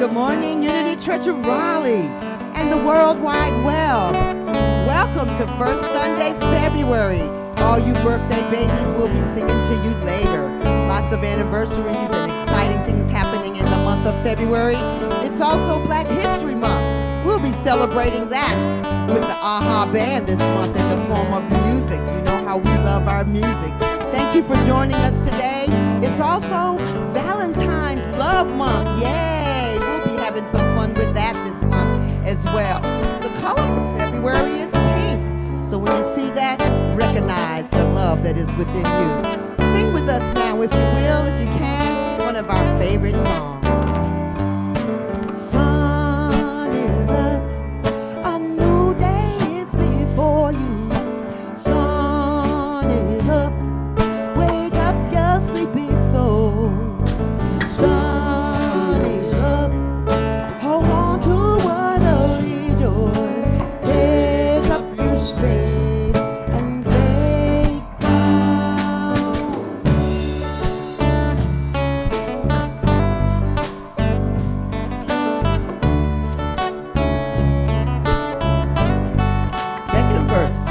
Good morning, Unity Church of Raleigh and the World Wide Web. Welcome to First Sunday, February. All you birthday babies will be singing to you later. Lots of anniversaries and exciting things happening in the month of February. It's also Black History Month. We'll be celebrating that with the AHA Band this month in the form of music. You know how we love our music. Thank you for joining us today. It's also Valentine's Love Month. Yay! We'll be having some fun with that this month as well. The color for February is pink. So when you see that, recognize the love that is within you. Sing with us now, if you will, if you can, one of our favorite songs. Sun is up, a new day is before you. Sun is up, wake up your sleepy soul. Sun is up, hold on to what is yours. Take up your spade and break ground. Second verse.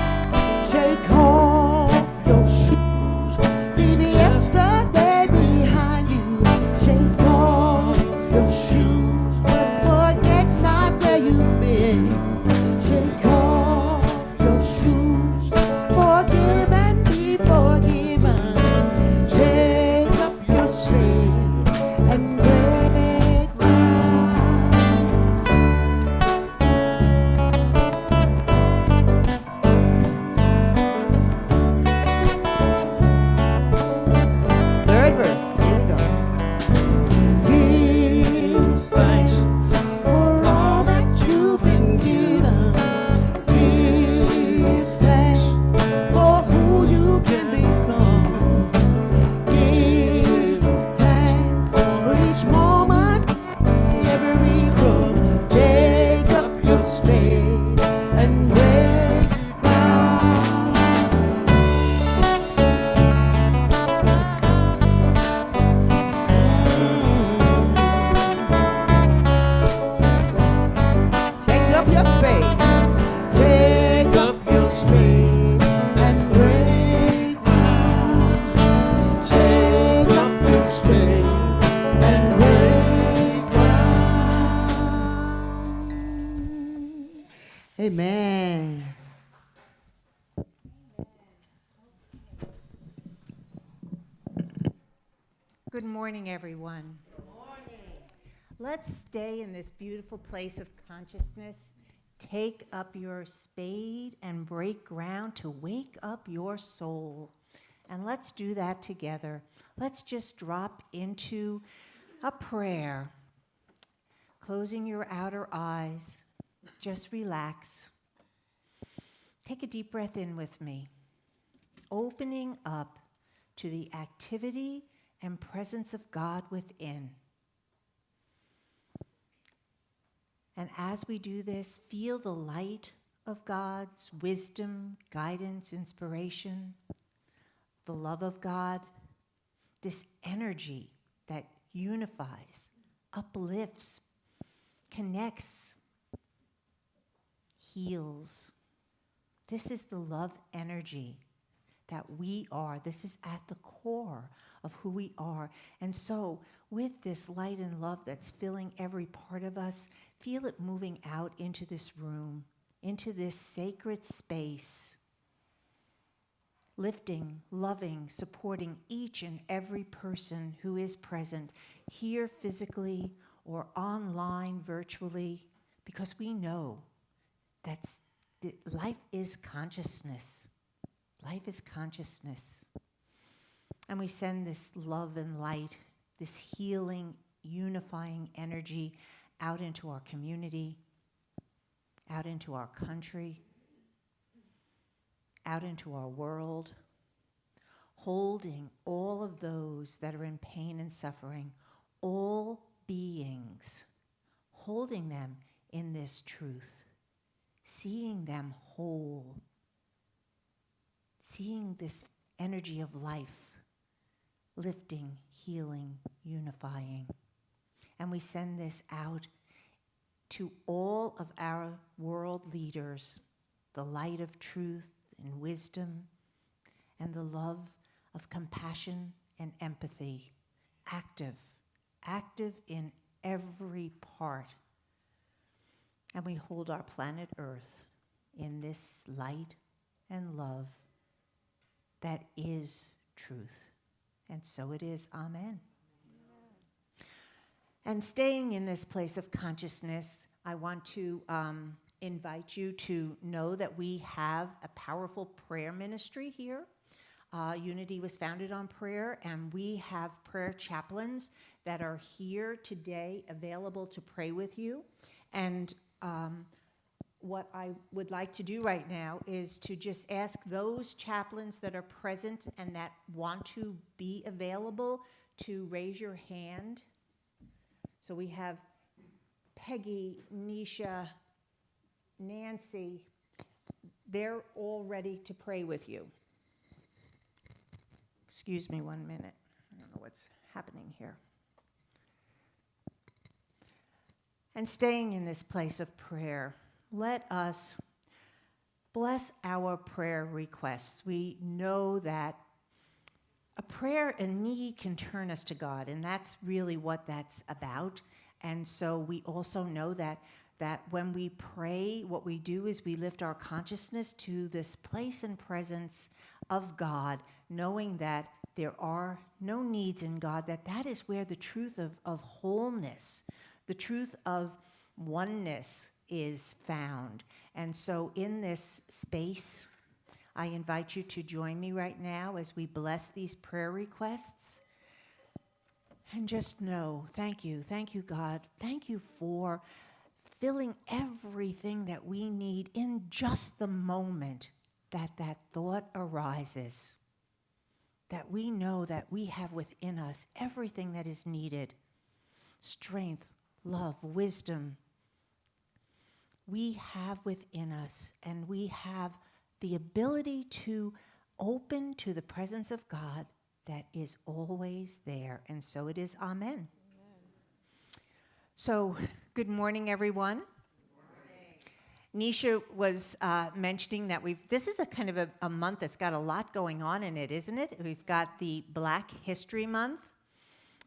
Shake off your shoes, leave yesterday behind you. Shake off your shoes, but forget not where you've been. Shake off your shoes, forgive and be forgiven. Take up your spade and break ground. Third verse, here we go. Give thanks for all that you've been given. Give thanks for who you can become. Give thanks for each moment, every crumb. Take up your spade and break ground. Take up your spade. Take up your spade and break ground. Take up your spade and break ground. Amen. Good morning, everyone. Let's stay in this beautiful place of consciousness. Take up your spade and break ground to wake up your soul. And let's do that together. Let's just drop into a prayer. Closing your outer eyes. Just relax. Take a deep breath in with me. Opening up to the activity and presence of God within. And as we do this, feel the light of God's wisdom, guidance, inspiration, the love of God, this energy that unifies, uplifts, connects, heals. This is the love energy that we are. This is at the core of who we are. And so with this light and love that's filling every part of us, feel it moving out into this room, into this sacred space, lifting, loving, supporting each and every person who is present here physically or online virtually, because we know that life is consciousness. Life is consciousness. And we send this love and light, this healing, unifying energy out into our community, out into our country, out into our world, holding all of those that are in pain and suffering, all beings, holding them in this truth, seeing them whole, seeing this energy of life, lifting, healing, unifying. And we send this out to all of our world leaders, the light of truth and wisdom and the love of compassion and empathy, active in every part. And we hold our planet Earth in this light and love that is truth. And so it is. Amen. And staying in this place of consciousness, I want to invite you to know that we have a powerful prayer ministry here. Unity was founded on prayer, and we have prayer chaplains that are here today available to pray with you. And what I would like to do right now is to just ask those chaplains that are present and that want to be available to raise your hand. So we have Peggy, Nisha, Nancy. They're all ready to pray with you. Excuse me 1 minute. I don't know what's happening here. And staying in this place of prayer, let us bless our prayer requests. We know that a prayer, a need can turn us to God, and that's really what that's about. And so we also know that when we pray, what we do is we lift our consciousness to this place and presence of God, knowing that there are no needs in God, that is where the truth of wholeness, the truth of oneness is found. And so in this space, I invite you to join me right now as we bless these prayer requests. And just know, thank you, God. Thank you for filling everything that we need in just the moment that thought arises. That we know that we have within us everything that is needed. Strength, love, wisdom. We have within us, and we have the ability to open to the presence of God that is always there. And so it is. Amen. Amen. So, good morning, everyone. Good morning. Nisha was mentioning that this is a kind of a month that's got a lot going on in it, isn't it? We've got the Black History Month.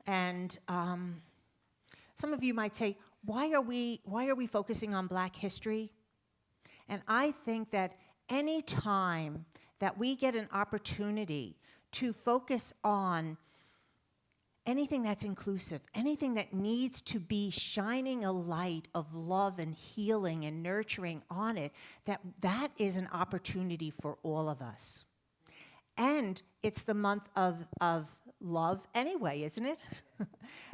And some of you might say, why are we focusing on Black history? And I think that any time that we get an opportunity to focus on anything that's inclusive, anything that needs to be shining a light of love and healing and nurturing on it, that is an opportunity for all of us. And it's the month of love anyway, isn't it?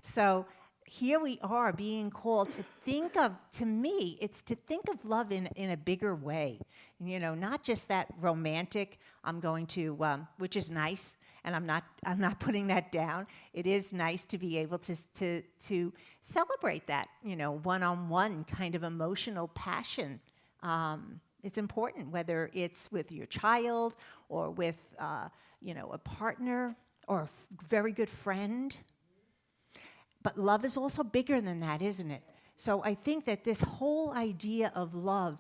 So here we are being called to think of, to me, it's to think of love in a bigger way. You know, not just that romantic, I'm going to, which is nice, and I'm not putting that down. It is nice to be able to celebrate that, you know, one-on-one kind of emotional passion. It's important, whether it's with your child or with, a partner or a very good friend. But love is also bigger than that, isn't it? So I think that this whole idea of love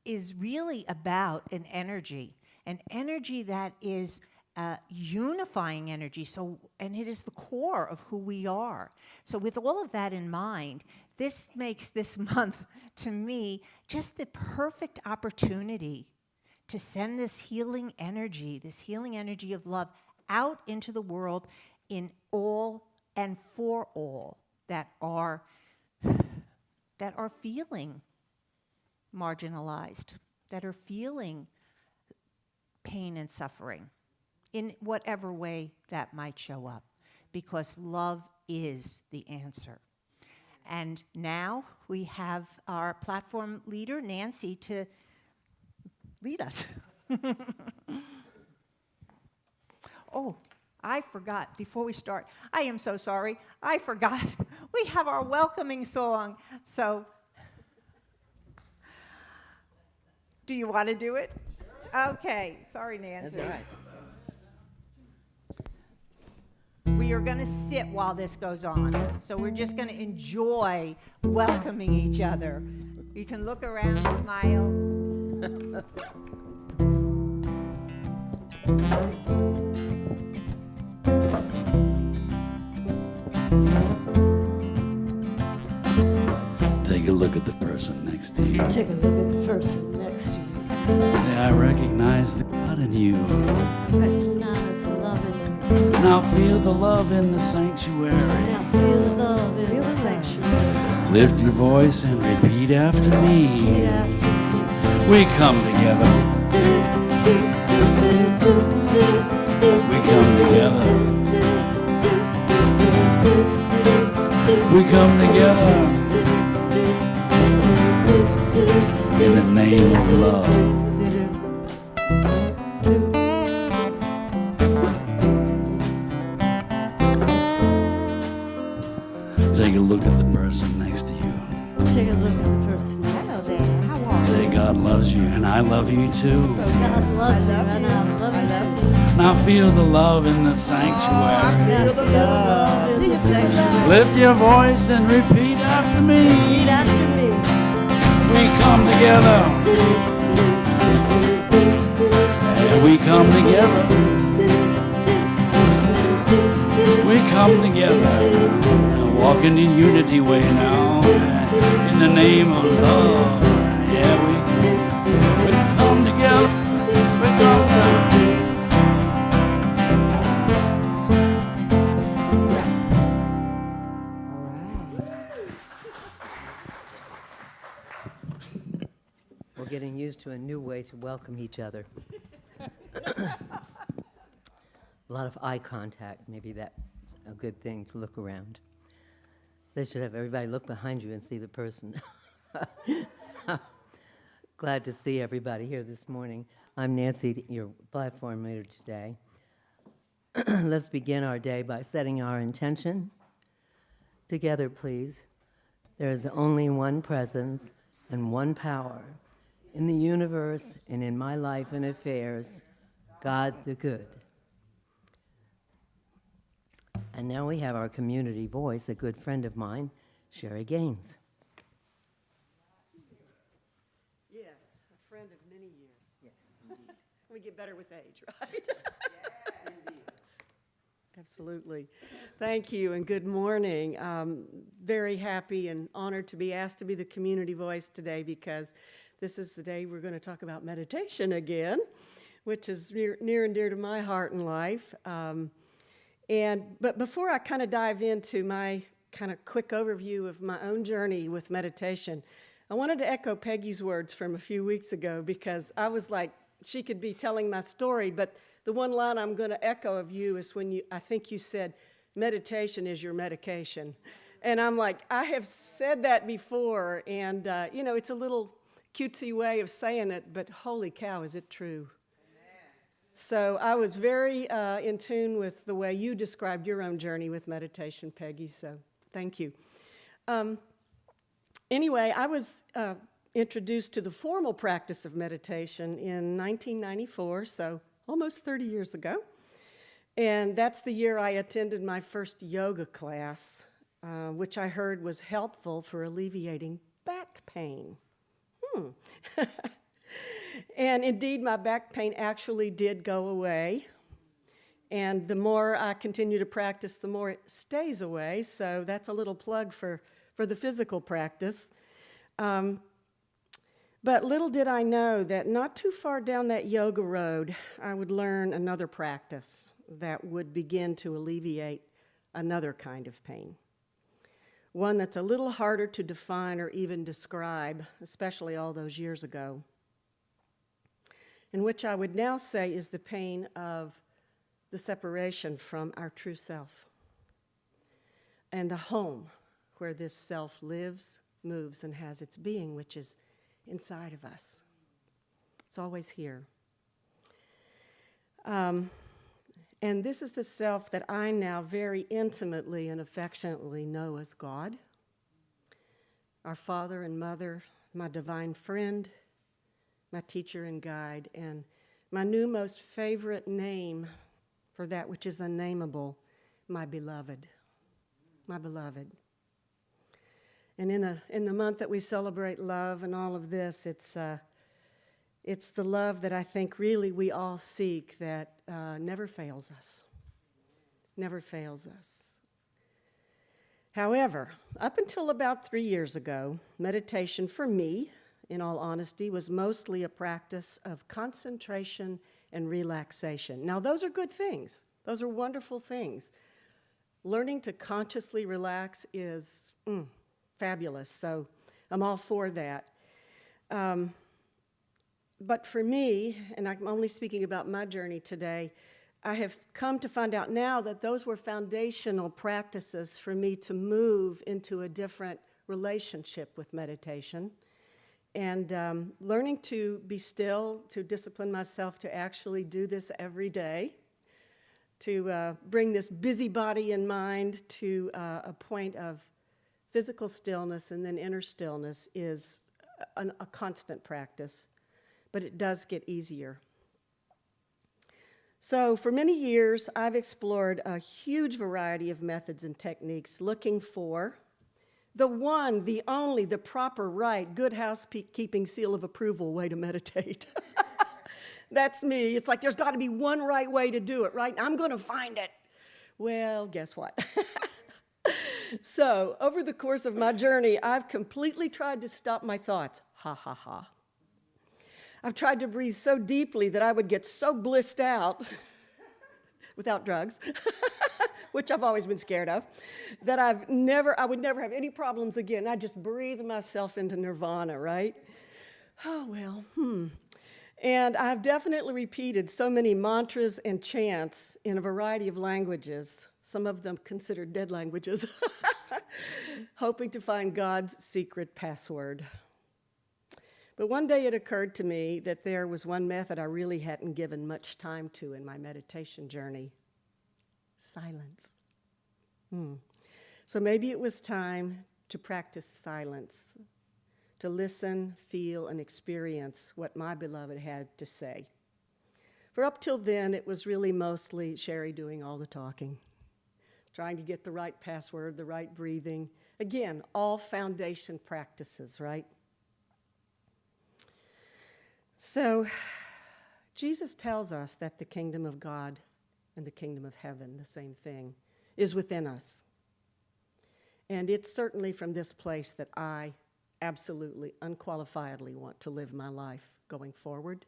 is really about an energy that is unifying energy. So, and it is the core of who we are. So with all of that in mind, this makes this month, to me, just the perfect opportunity to send this healing energy of love out into the world in all and for all that are feeling marginalized, that are feeling pain and suffering in whatever way that might show up, because love is the answer. And now we have our platform leader, Nancy, to lead us. Oh, I forgot, before we start, I am so sorry, I forgot. We have our welcoming song. So, do you want to do it? Okay, sorry, Nancy. That's all right. We we are going to sit while this goes on. So we're just going to enjoy welcoming each other. You can look around, smile. Take a look at the person next to you. Take a look at the person next to you. Say, I recognize the God in you. Recognize the love in you. Now feel the love in the sanctuary. Now feel the love in the sanctuary. Lift your voice and repeat after me. Repeat after me. We come together. We come together. We come together. In the name of love. Take a look at the person next to you. Take a look at the person Hello next to you. there. How are Say, you? God loves you, and I love you too. God loves you, and I love you too. Now feel the love in the I sanctuary. feel the love. in Do the you feel the love? sanctuary. Lift your voice and repeat after me. Repeat after me. We come together. And we come together. We come together. And walk in the unity way now. In the name of love. Yeah, we come together. We come together. We're getting used to a new way to welcome each other. A lot of eye contact, maybe that's a good thing to look around. They should have everybody look behind you and see the person. Glad to see everybody here this morning. I'm Nancy, your platform leader today. Let's begin our day by setting our intention. Together, please. There is only one presence and one power in the universe and in my life and affairs, God the good. And now we have our community voice, a good friend of mine, Sherry Gaines. Yes, a friend of many years. Yes, indeed. We get better with age, right? Yeah, indeed. Absolutely. Thank you and good morning. Very happy and honored to be asked to be the community voice today because this is the day we're going to talk about meditation again, which is near and dear to my heart and life. But before I kind of dive into my kind of quick overview of my own journey with meditation, I wanted to echo Peggy's words from a few weeks ago because I was like, she could be telling my story, but the one line I'm going to echo of you is when I think you said, meditation is your medication. And I'm like, I have said that before, and it's a little cutesy way of saying it, but holy cow, is it true? So I was very in tune with the way you described your own journey with meditation, Peggy, so thank you. Anyway, I was introduced to the formal practice of meditation in 1994, so almost 30 years ago. And that's the year I attended my first yoga class, which I heard was helpful for alleviating back pain. And indeed, my back pain actually did go away. And the more I continue to practice, the more it stays away. So that's a little plug for the physical practice. But little did I know that not too far down that yoga road, I would learn another practice that would begin to alleviate another kind of pain. One that's a little harder to define or even describe, especially all those years ago, and which I would now say is the pain of the separation from our true self and the home where this self lives, moves, and has its being, which is inside of us. It's always here. And this is the self that I now very intimately and affectionately know as God, our Father and Mother, my divine friend, my teacher and guide, and my new most favorite name for that which is unnameable, my beloved, my beloved. And in the month that we celebrate love and all of this, it's the love that I think really we all seek that never fails us, never fails us. However, up until about 3 years ago, meditation for me, in all honesty, was mostly a practice of concentration and relaxation. Now, those are good things. Those are wonderful things. Learning to consciously relax is fabulous, so I'm all for that. But for me, and I'm only speaking about my journey today, I have come to find out now that those were foundational practices for me to move into a different relationship with meditation. And learning to be still, to discipline myself to actually do this every day, to bring this busybody in mind to a point of physical stillness and then inner stillness is a constant practice, but it does get easier. So for many years, I've explored a huge variety of methods and techniques looking for the one, the only, the proper, right, good housekeeping seal of approval way to meditate. That's me. It's like there's got to be one right way to do it, right? I'm going to find it. Well, guess what? So over the course of my journey, I've completely tried to stop my thoughts. Ha, ha, ha. I've tried to breathe so deeply that I would get so blissed out without drugs, which I've always been scared of, that I would never have any problems again. I'd just breathe myself into nirvana, right? Oh, well, And I've definitely repeated so many mantras and chants in a variety of languages, some of them considered dead languages, hoping to find God's secret password. But one day it occurred to me that there was one method I really hadn't given much time to in my meditation journey: silence. So maybe it was time to practice silence, to listen, feel, and experience what my beloved had to say. For up till then, it was really mostly Sherry doing all the talking, trying to get the right password, the right breathing. Again, all foundation practices, right? So, Jesus tells us that the kingdom of God and the kingdom of heaven, the same thing, is within us. And it's certainly from this place that I absolutely, unqualifiedly want to live my life going forward.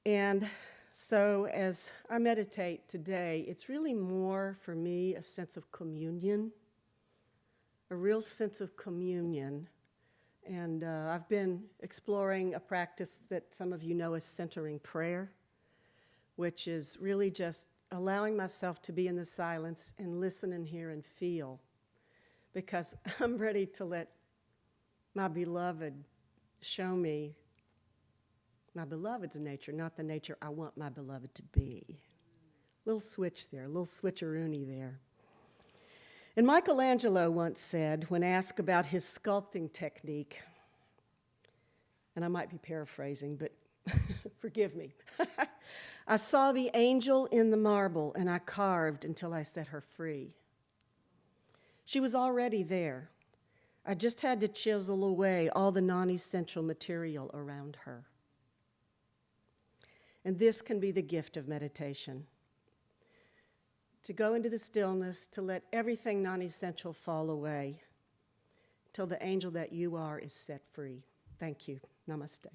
And so as I meditate today, it's really more for me a sense of communion, a real sense of communion. And I've been exploring a practice that some of you know as centering prayer, which is really just allowing myself to be in the silence and listen and hear and feel, because I'm ready to let my beloved show me my beloved's nature, not the nature I want my beloved to be. Little switch there, a little switcheroony there. And Michelangelo once said, when asked about his sculpting technique, and I might be paraphrasing, but forgive me, I saw the angel in the marble, and I carved until I set her free. She was already there. I just had to chisel away all the non-essential material around her. And this can be the gift of meditation: to go into the stillness, to let everything non-essential fall away till the angel that you are is set free. Thank you. Namaste.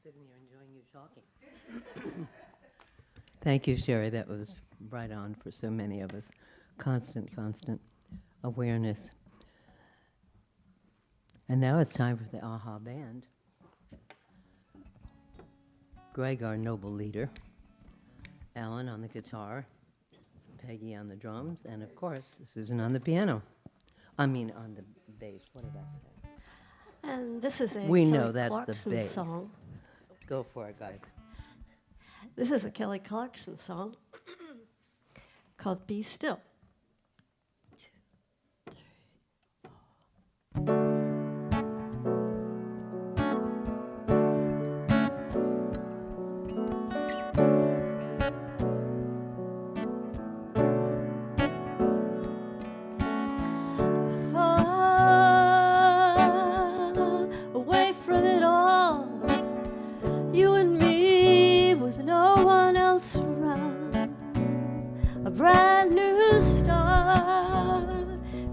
Sitting here enjoying you talking. Thank you, Sherry. That was right on for so many of us. Constant awareness. And now it's time for the AHA Band. Greg, our noble leader, Alan on the guitar, Peggy on the drums, and of course, Susan on the piano. On the bass. What did I say? And this is a We Kelly know that's Clarkson the bass. song. Go for it, guys. This is a Kelly Clarkson song called Be Still.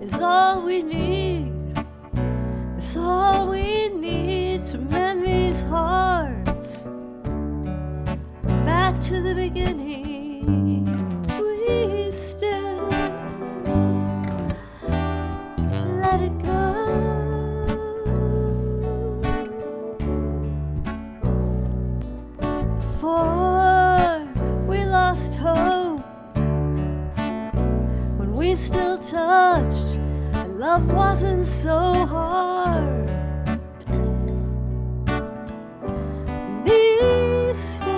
is all we need. It's all we need to mend these hearts. Back to the beginning, we still let it go. Before we lost hope, when we still touched, and love wasn't so hard. Be still,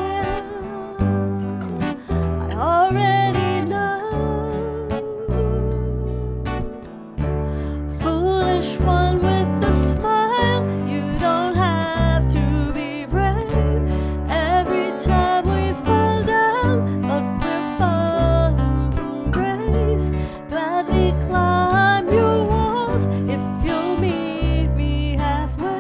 I already know. Foolish one with the smile, you don't have to be brave. Every time we fall down, but we're falling from grace. Gladly climb your walls if you'll meet me halfway.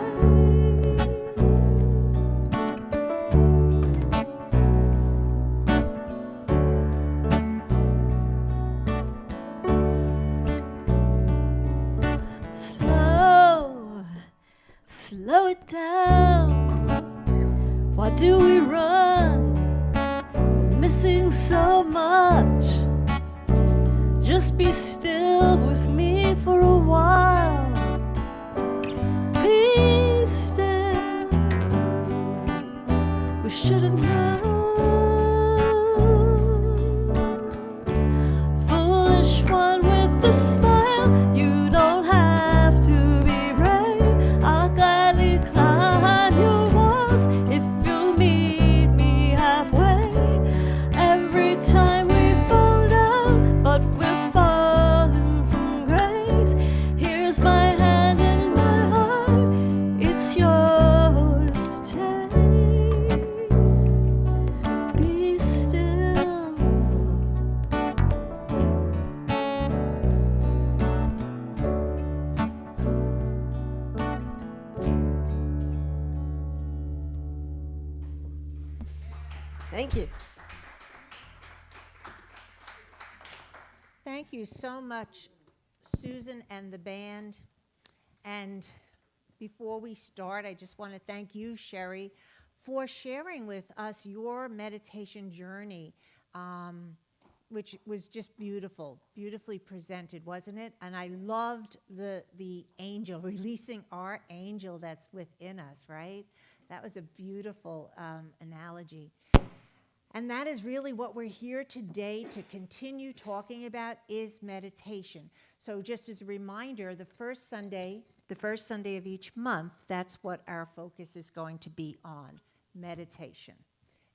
Slow it down. Why do we run? We're missing so much. Just be still with me for a while. Be still. We should have known. Foolish one with the smile, you don't have to be brave. I'll gladly climb your walls if you'll meet me halfway. Every time we fall down, but we're falling from grace. Here's my hand and my heart, it's yours to take. Be still. Thank you. Thank you so much, Susan and the band. And before we start, I just want to thank you, Sherry, for sharing with us your meditation journey, which was just beautiful, beautifully presented, wasn't it? And I loved the angel, releasing our angel that's within us, right? That was a beautiful analogy. And that is really what we're here today to continue talking about, is meditation. So just as a reminder, the first Sunday of each month, that's what our focus is going to be on, meditation.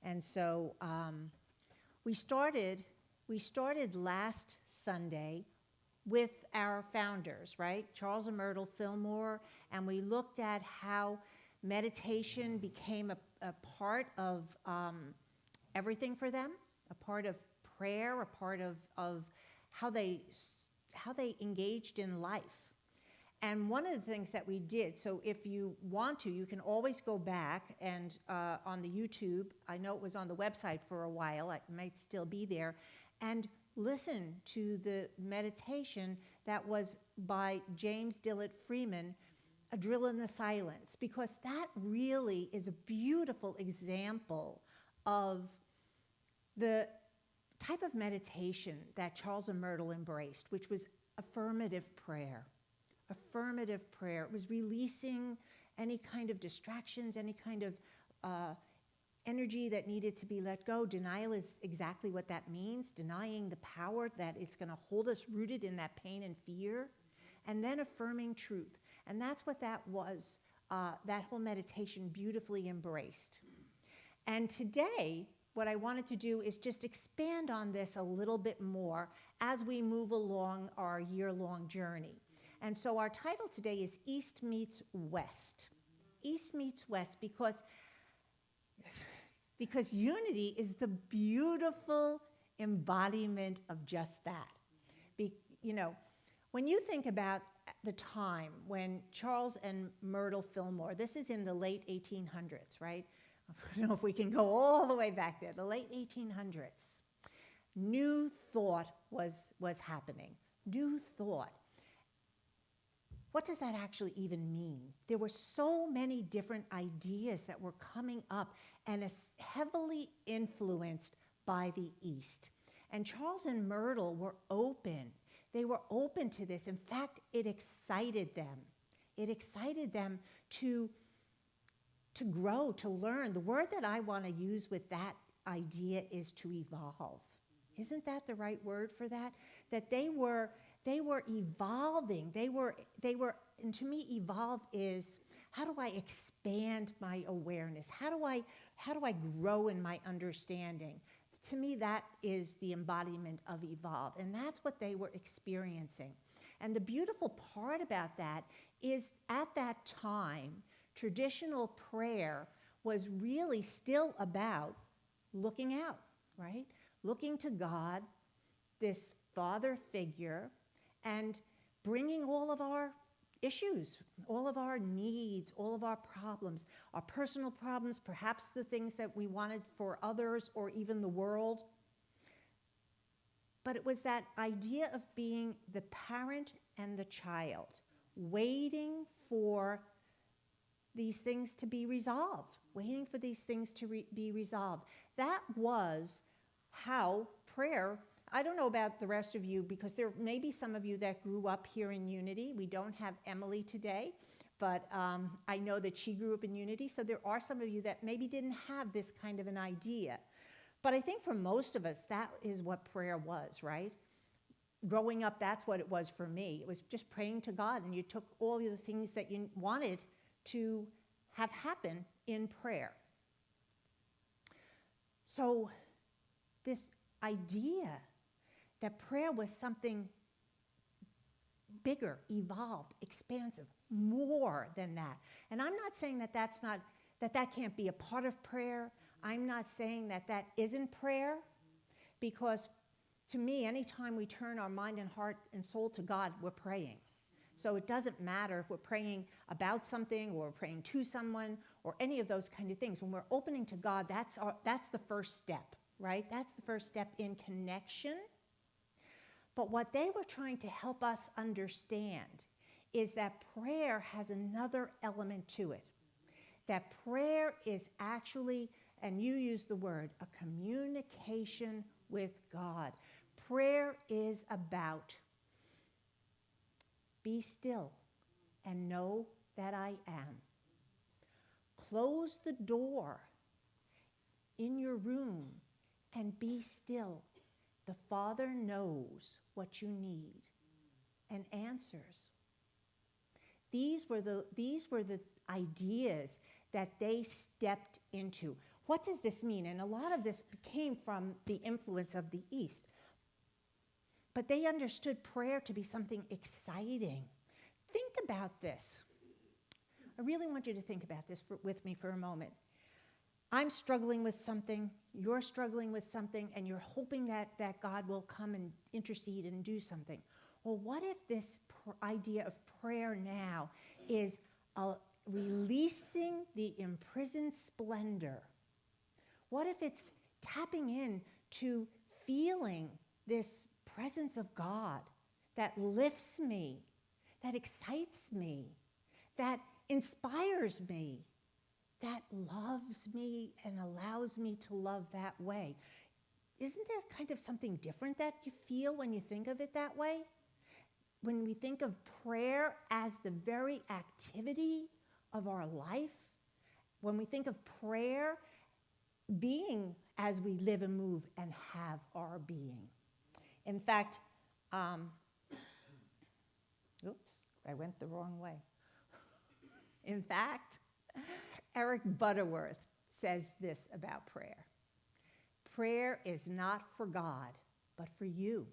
And so we started last Sunday with our founders, right? Charles and Myrtle Fillmore, and we looked at how meditation became a part of everything for them, a part of prayer, a part of how they engaged in life. And one of the things that we did, so if you want to, you can always go back and on the YouTube, I know it was on the website for a while, it might still be there, and listen to the meditation that was by James Dillett Freeman, A Drill in the Silence, because that really is a beautiful example of the type of meditation that Charles and Myrtle embraced, which was affirmative prayer. Affirmative prayer. It was releasing any kind of distractions, any kind of energy that needed to be let go. Denial is exactly what that means, denying the power that it's going to hold us rooted in that pain and fear, and then affirming truth. And that's what that was, that whole meditation beautifully embraced. And today, what I wanted to do is just expand on this a little bit more as we move along our year-long journey. And so our title today is East Meets West. East meets West because unity is the beautiful embodiment of just that. When you think about the time when Charles and Myrtle Fillmore, this is in the late 1800s, right? I don't know if we can go all the way back there, the late 1800s. New thought was happening, new thought. what does that actually even mean? There were so many different ideas that were coming up and heavily influenced by the East. And Charles and Myrtle were open. They were open to this. In fact, it excited them. It excited them to grow, to learn. The word that I want to use with that idea is to evolve. Isn't that the right word for that? That they were evolving. They were, and to me, evolve is, how do I expand my awareness? How do I grow in my understanding? To me, that is the embodiment of evolve, and that's what they were experiencing. And the beautiful part about that is, at that time, traditional prayer was really still about looking out, right? Looking to God, this father figure, and bringing all of our issues, all of our needs, all of our problems, our personal problems, perhaps the things that we wanted for others or even the world. But it was that idea of being the parent and the child, waiting for these things to be resolved, waiting for these things to be resolved. That was how prayer, I don't know about the rest of you, because there may be some of you that grew up here in Unity. We don't have Emily today, but I know that she grew up in Unity, so there are some of you that maybe didn't have this kind of an idea. But I think for most of us, that is what prayer was, right? Growing up, that's what it was for me. It was just praying to God, and you took all of the things that you wanted to have happen in prayer. So this idea that prayer was something bigger, evolved, expansive, more than that. And I'm not saying that that can't be a part of prayer. I'm not saying that that isn't prayer, because to me, anytime we turn our mind and heart and soul to God, we're praying. So it doesn't matter if we're praying about something or we're praying to someone or any of those kind of things. When we're opening to God, that's the first step, right? That's the first step in connection. But what they were trying to help us understand is that prayer has another element to it. That prayer is actually, and you use the word, a communication with God. Prayer is about, be still and know that I am. Close the door in your room and be still. The Father knows what you need and answers. These were the ideas that they stepped into. What does this mean? And a lot of this came from the influence of the East. But they understood prayer to be something exciting. Think about this. I really want you to think about this with me for a moment. I'm struggling with something, you're struggling with something, and you're hoping that God will come and intercede and do something. Well, what if this idea of prayer now is releasing the imprisoned splendor? What if it's tapping in to feeling this presence of God that lifts me, that excites me, that inspires me, that loves me and allows me to love that way? Isn't there kind of something different that you feel when you think of it that way? When we think of prayer as the very activity of our life, when we think of prayer being as we live and move and have our being. In fact, oops, I went the wrong way. In fact, Eric Butterworth says this about prayer. Prayer is not for God, but for you.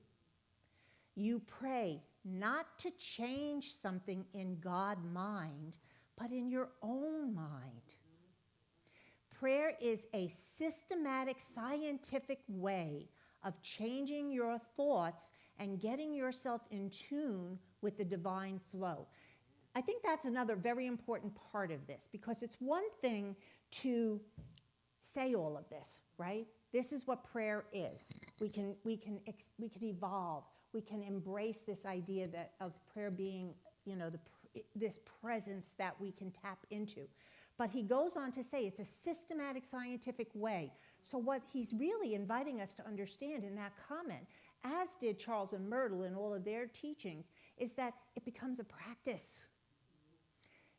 You pray not to change something in God's mind, but in your own mind. Prayer is a systematic, scientific way of changing your thoughts and getting yourself in tune with the divine flow. I think that's another very important part of this, because it's one thing to say all of this, right? This is what prayer is. We can evolve. We can embrace this idea of prayer being, this presence that we can tap into. But he goes on to say it's a systematic scientific way. So what he's really inviting us to understand in that comment, as did Charles and Myrtle in all of their teachings, is that it becomes a practice.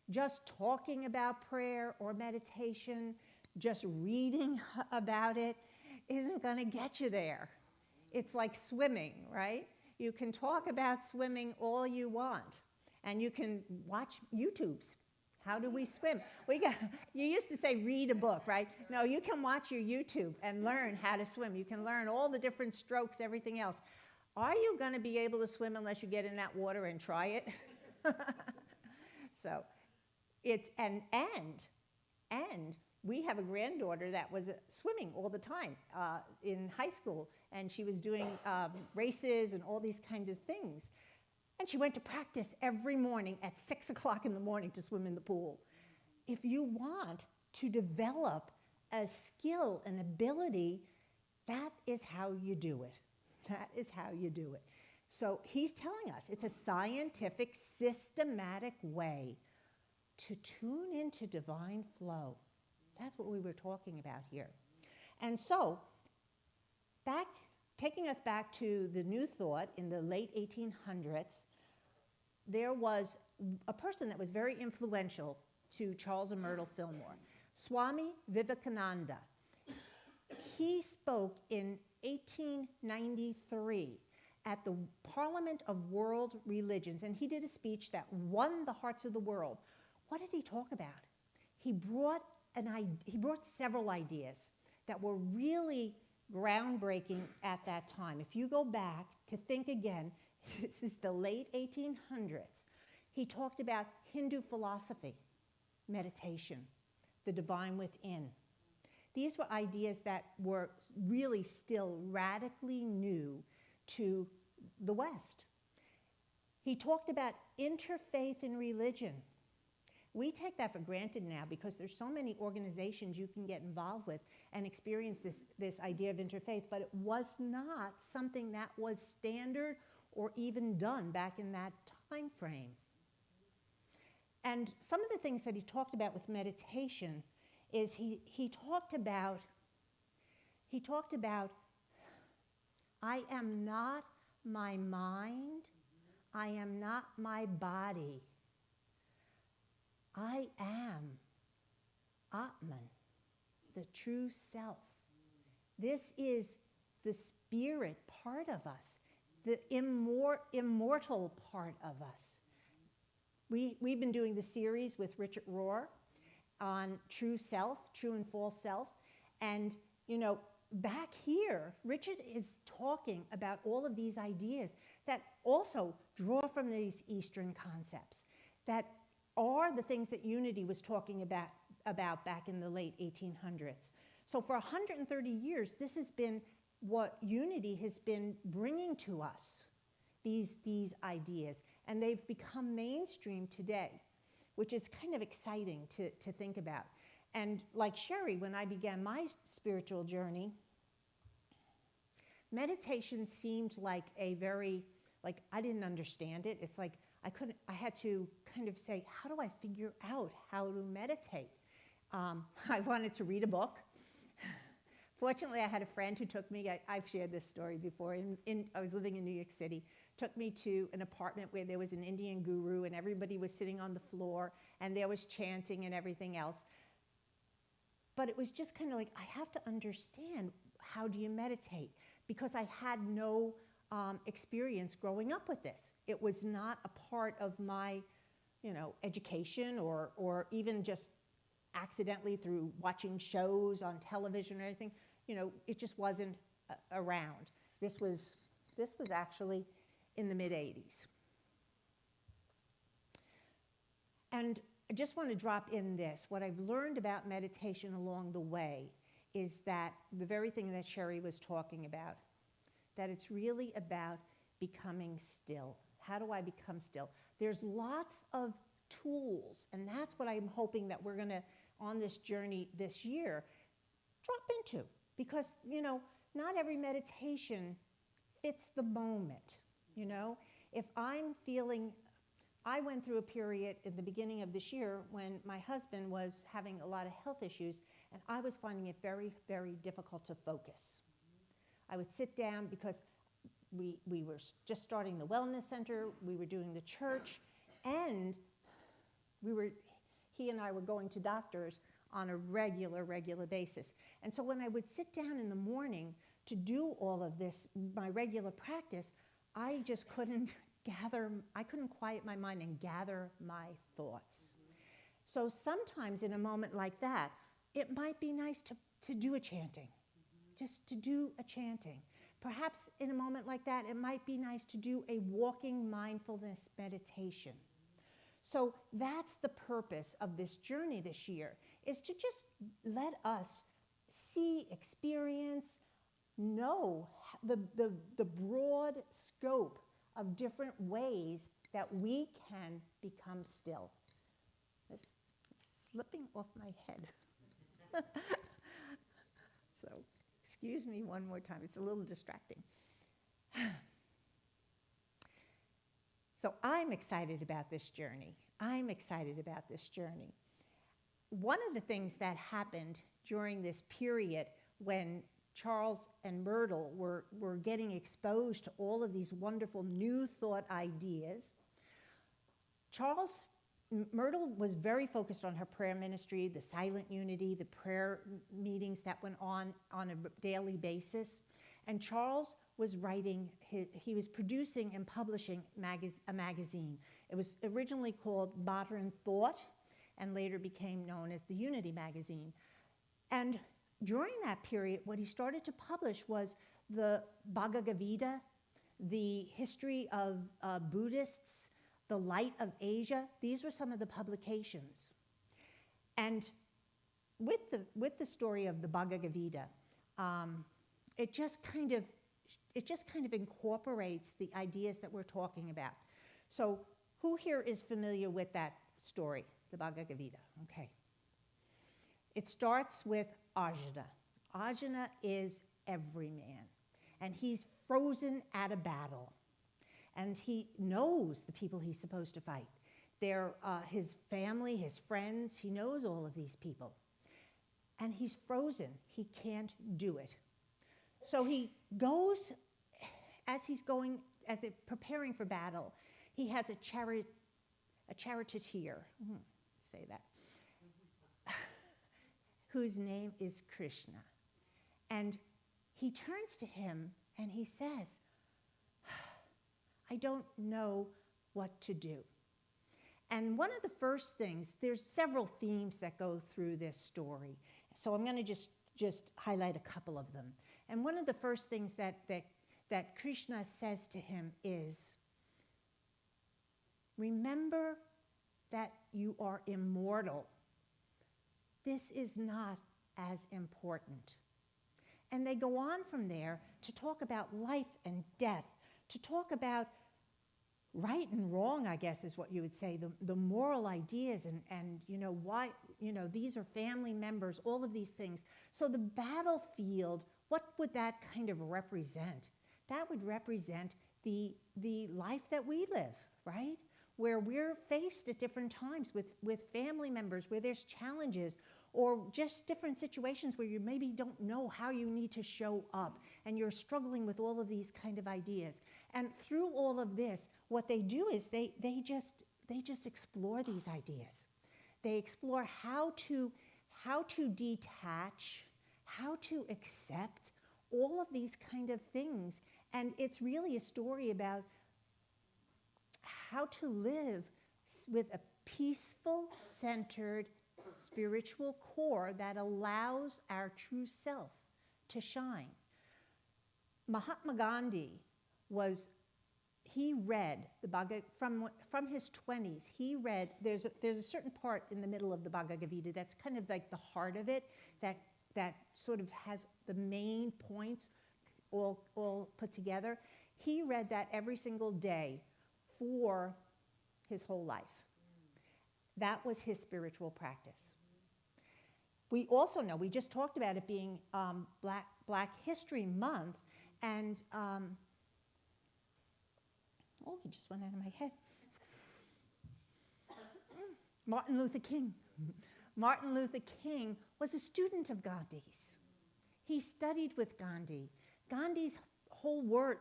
Just talking about prayer or meditation, just reading about it, isn't going to get you there. It's like swimming, right? You can talk about swimming all you want, and you can watch YouTubes. How do we swim? You used to say read a book, right? No, you can watch your YouTube and learn how to swim. You can learn all the different strokes, everything else. Are you going to be able to swim unless you get in that water and try it? So it's, and we have a granddaughter that was swimming all the time in high school, and she was doing races and all these kinds of things. And she went to practice every morning at 6 o'clock in the morning to swim in the pool. If you want to develop a skill, an ability, that is how you do it. That is how you do it. So he's telling us it's a scientific, systematic way to tune into divine flow. That's what we were talking about here. And so, taking us back to the New Thought in the late 1800s, there was a person that was very influential to Charles and Myrtle Fillmore, Swami Vivekananda. He spoke in 1893 at the Parliament of World Religions, and he did a speech that won the hearts of the world. What did he talk about? He brought several ideas that were really groundbreaking at that time. If you go back to think again, this is the late 1800s. He talked about Hindu philosophy, meditation, the divine within. These were ideas that were really still radically new to the West. He talked about interfaith in religion. We take that for granted now because there's so many organizations you can get involved with and experience this idea of interfaith, but it was not something that was standard or even done back in that time frame. And some of the things that he talked about with meditation is he talked about, I am not my mind, I am not my body. I am Atman, the true self. This is the spirit part of us, the immortal part of us. We've been doing the series with Richard Rohr on true self, true and false self. And, back here, Richard is talking about all of these ideas that also draw from these Eastern concepts that are the things that Unity was talking about back in the late 1800s. So for 130 years, this has been what Unity has been bringing to us, these ideas, and they've become mainstream today, which is kind of exciting to think about. And like Sherry, when I began my spiritual journey, meditation seemed like I didn't understand it. It's like I had to kind of say, how do I figure out how to meditate? I wanted to read a book. Fortunately, I had a friend who took me, I've shared this story before, I was living in New York City, took me to an apartment where there was an Indian guru and everybody was sitting on the floor and there was chanting and everything else. But it was just kind of like, I have to understand, how do you meditate? Because I had no experience growing up with this. It was not a part of my, education or even just accidentally through watching shows on television or anything. It just wasn't around. This was actually in the mid-'80s. And I just want to drop in this. What I've learned about meditation along the way is that the very thing that Sherry was talking about, that it's really about becoming still. How do I become still? There's lots of tools, and that's what I'm hoping that we're going to, on this journey this year, drop into. Because, not every meditation fits the moment, If I'm feeling I went through a period at the beginning of this year when my husband was having a lot of health issues, and I was finding it very, very difficult to focus. I would sit down because we were just starting the wellness center, we were doing the church, and he and I were going to doctors on a regular basis. And so when I would sit down in the morning to do all of this, my regular practice, I just couldn't quiet my mind and gather my thoughts. So sometimes in a moment like that, it might be nice to do a chanting, just to do a chanting. Perhaps in a moment like that, it might be nice to do a walking mindfulness meditation. So that's the purpose of this journey this year, is to just let us see, experience, know the broad scope of different ways that we can become still. It's slipping off my head. So excuse me one more time, it's a little distracting. So I'm excited about this journey. I'm excited about this journey. One of the things that happened during this period when Charles and Myrtle were getting exposed to all of these wonderful new thought ideas, Myrtle was very focused on her prayer ministry, the silent unity, the prayer meetings that went on a daily basis. And Charles was he was producing and publishing a magazine. It was originally called Modern Thought and later became known as the Unity magazine. And during that period, what he started to publish was the Bhagavad Gita, the history of Buddhists, the Light of Asia. These were some of the publications. And with the story of the Bhagavad Gita, it just kind of incorporates the ideas that we're talking about. So who here is familiar with that story, the Bhagavad Gita? Okay. It starts with Arjuna. Arjuna is every man, and he's frozen at a battle. And he knows the people he's supposed to fight. They're his family, his friends, he knows all of these people. And he's frozen, he can't do it. So he goes, as they're preparing for battle, he has a charioteer, say that, whose name is Krishna. And he turns to him and he says, I don't know what to do. And one of the first things, there's several themes that go through this story. So I'm going to just highlight a couple of them. And one of the first things that Krishna says to him is, remember that you are immortal. This is not as important. And they go on from there to talk about life and death, to talk about right and wrong, I guess is what you would say, the moral ideas and why, these are family members, all of these things. So the battlefield, what would that kind of represent? That would represent the life that we live, right? Where we're faced at different times with family members, where there's challenges, or just different situations where you maybe don't know how you need to show up, and you're struggling with all of these kind of ideas. And through all of this, what they do is they just explore these ideas. They explore how to detach, how to accept all of these kind of things. And it's really a story about how to live with a peaceful, centered, spiritual core that allows our true self to shine. Mahatma Gandhi he read the Bhagavad, from his 20s, he read, there's a certain part in the middle of the Bhagavad Gita that's kind of like the heart of it, that sort of has the main points all put together. He read that every single day for his whole life. That was his spiritual practice. We also know, we just talked about it being Black History Month, and he just went out of my head. Martin Luther King. Martin Luther King was a student of Gandhi's. He studied with Gandhi. Gandhi's whole word,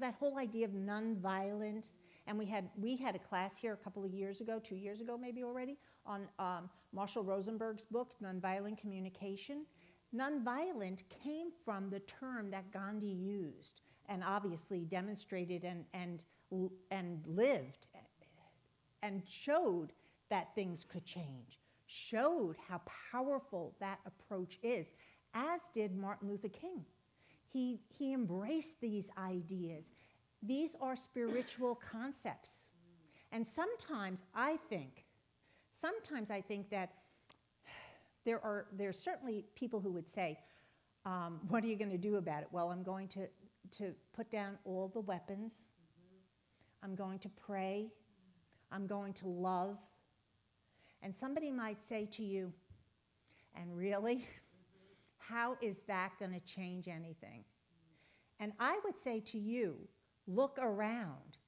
that whole idea of nonviolence, and we had a class here a couple of years ago, 2 years ago maybe already, on Marshall Rosenberg's book, Nonviolent Communication. Nonviolent came from the term that Gandhi used and obviously demonstrated and lived and showed that things could change, showed how powerful that approach is, as did Martin Luther King. He embraced these ideas. These are spiritual concepts. And sometimes I think that there's certainly people who would say, what are you going to do about it? Well, I'm going to put down all the weapons. I'm going to pray. I'm going to love. And somebody might say to you, and really, how is that going to change anything? And I would say to you, look around.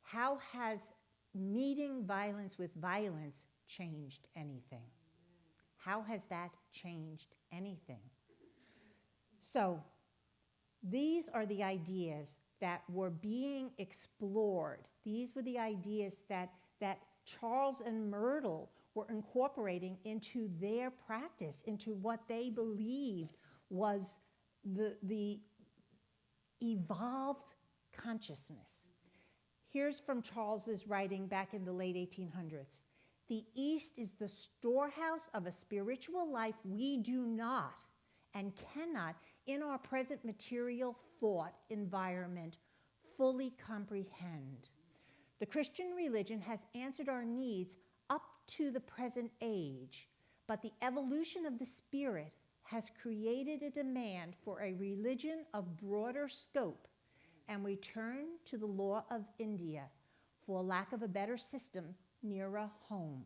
How has meeting violence with violence changed anything? How has that changed anything? So these are the ideas that were being explored. These were the ideas that Charles and Myrtle were incorporating into their practice, into what they believed was the evolved consciousness. Here's from Charles's writing back in the late 1800s. The East is the storehouse of a spiritual life we do not and cannot, in our present material thought environment, fully comprehend. The Christian religion has answered our needs up to the present age, but the evolution of the spirit has created a demand for a religion of broader scope, and we turn to the law of India for lack of a better system nearer home.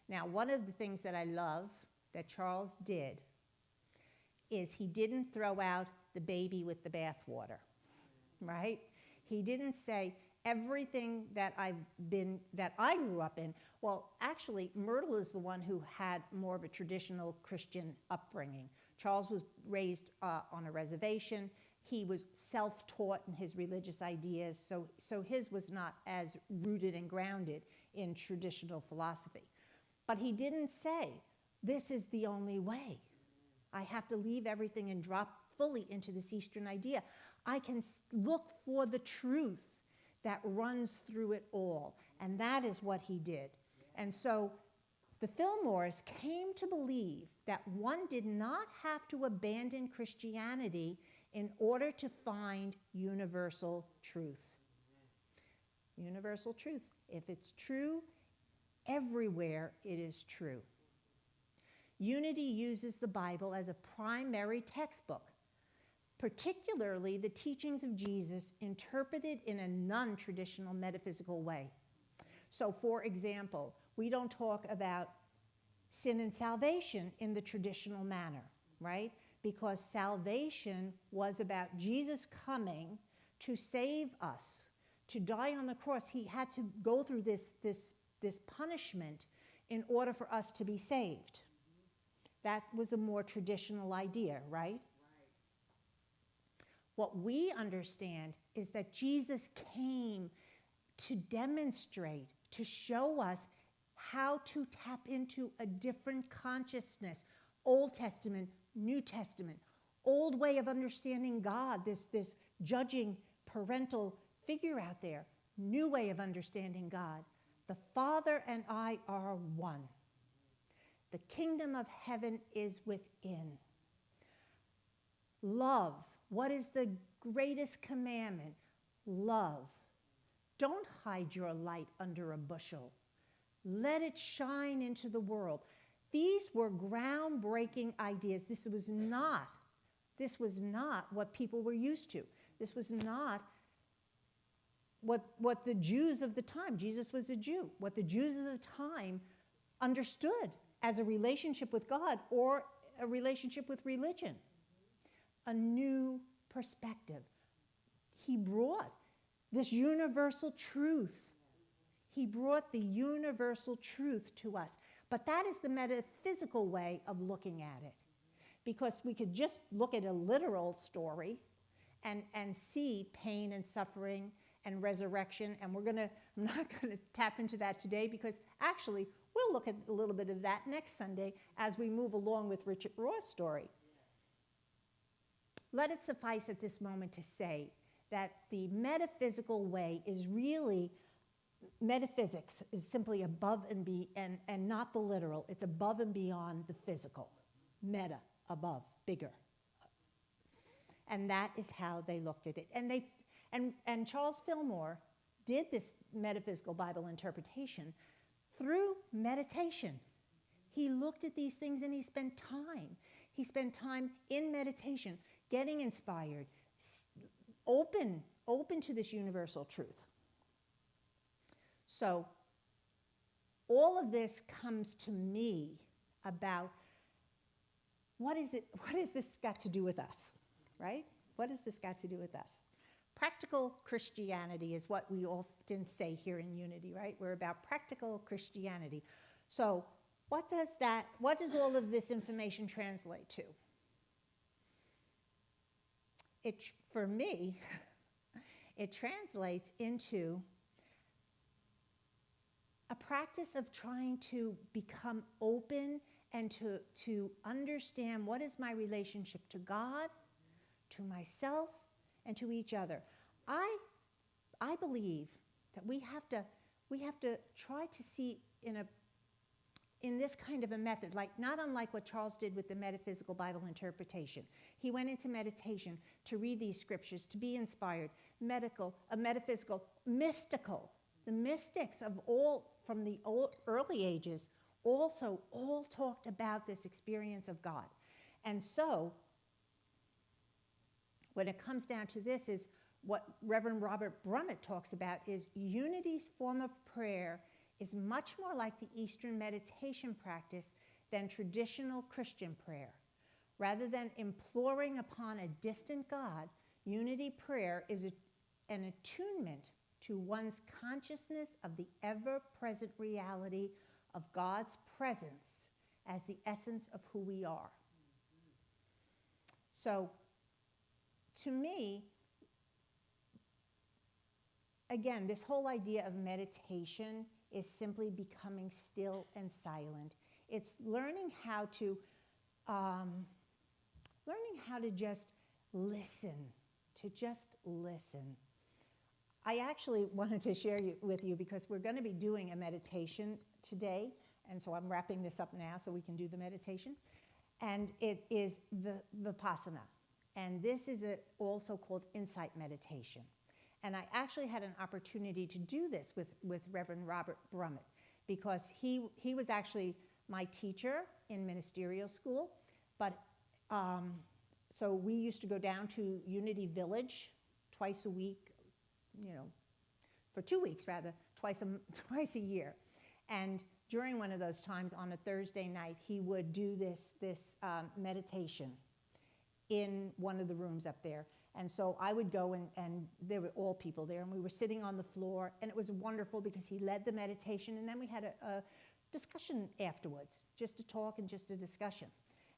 Now, one of the things that I love that Charles did is he didn't throw out the baby with the bathwater, right? He didn't say everything that I grew up in. Well, actually, Myrtle is the one who had more of a traditional Christian upbringing. Charles was raised on a reservation. He was self-taught in his religious ideas, so his was not as rooted and grounded in traditional philosophy. But he didn't say, this is the only way. I have to leave everything and drop fully into this Eastern idea. I can look for the truth that runs through it all. And that is what he did. And so the Fillmores came to believe that one did not have to abandon Christianity in order to find universal truth. Universal truth. If it's true, everywhere it is true. Unity uses the Bible as a primary textbook, particularly the teachings of Jesus interpreted in a non-traditional metaphysical way. So, for example, we don't talk about sin and salvation in the traditional manner, right? Because salvation was about Jesus coming to save us, to die on the cross. He had to go through this punishment in order for us to be saved. That was a more traditional idea, right? What we understand is that Jesus came to demonstrate, to show us how to tap into a different consciousness. Old Testament, New Testament, old way of understanding God, this judging parental figure out there. New way of understanding God. The Father and I are one. The kingdom of heaven is within. Love. What is the greatest commandment? Love. Don't hide your light under a bushel. Let it shine into the world. These were groundbreaking ideas. This was not what people were used to. This was not what the Jews of the time, Jesus was a Jew, what the Jews of the time understood as a relationship with God or a relationship with religion. A new perspective. He brought this universal truth. He brought the universal truth to us. But that is the metaphysical way of looking at it. Because we could just look at a literal story and see pain and suffering and resurrection. And I'm not going to tap into that today, because actually we'll look at a little bit of that next Sunday as we move along with Richard Rohr's story. Let it suffice at this moment to say that the metaphysical way is really, metaphysics is simply above and not the literal. It's above and beyond the physical. Meta, above, bigger. And that is how they looked at it. And Charles Fillmore did this metaphysical Bible interpretation through meditation. He looked at these things and he spent time. He spent time in meditation, getting inspired, open to this universal truth. So all of this comes to me about what has this got to do with us, right? What has this got to do with us? Practical Christianity is what we often say here in Unity, right? We're about practical Christianity. So what does all of this information translate to? For me, it translates into a practice of trying to become open and to understand what is my relationship to God, to myself, and to each other. I believe that we have to try to see in this kind of a method, like not unlike what Charles did with the metaphysical Bible interpretation. He went into meditation to read these scriptures, to be inspired, metaphysical, mystical. The mystics of all from the early ages also all talked about this experience of God. And so when it comes down to this, is what Reverend Robert Brummett talks about is Unity's form of prayer is much more like the Eastern meditation practice than traditional Christian prayer. Rather than imploring upon a distant God, Unity prayer is an attunement to one's consciousness of the ever-present reality of God's presence as the essence of who we are. So, to me, again, this whole idea of meditation is simply becoming still and silent. It's learning how to just listen, I actually wanted to share with you because we're going to be doing a meditation today, and so I'm wrapping this up now so we can do the meditation. And it is the vipassana, and this is also called insight meditation. And I actually had an opportunity to do this with Reverend Robert Brummett, because he was actually my teacher in ministerial school. But so we used to go down to Unity Village twice a week, for 2 weeks rather, twice a year. And during one of those times on a Thursday night, he would do this meditation in one of the rooms up there. And so I would go, and there were all people there, and we were sitting on the floor, and it was wonderful because he led the meditation, and then we had a discussion afterwards, just a talk and just a discussion.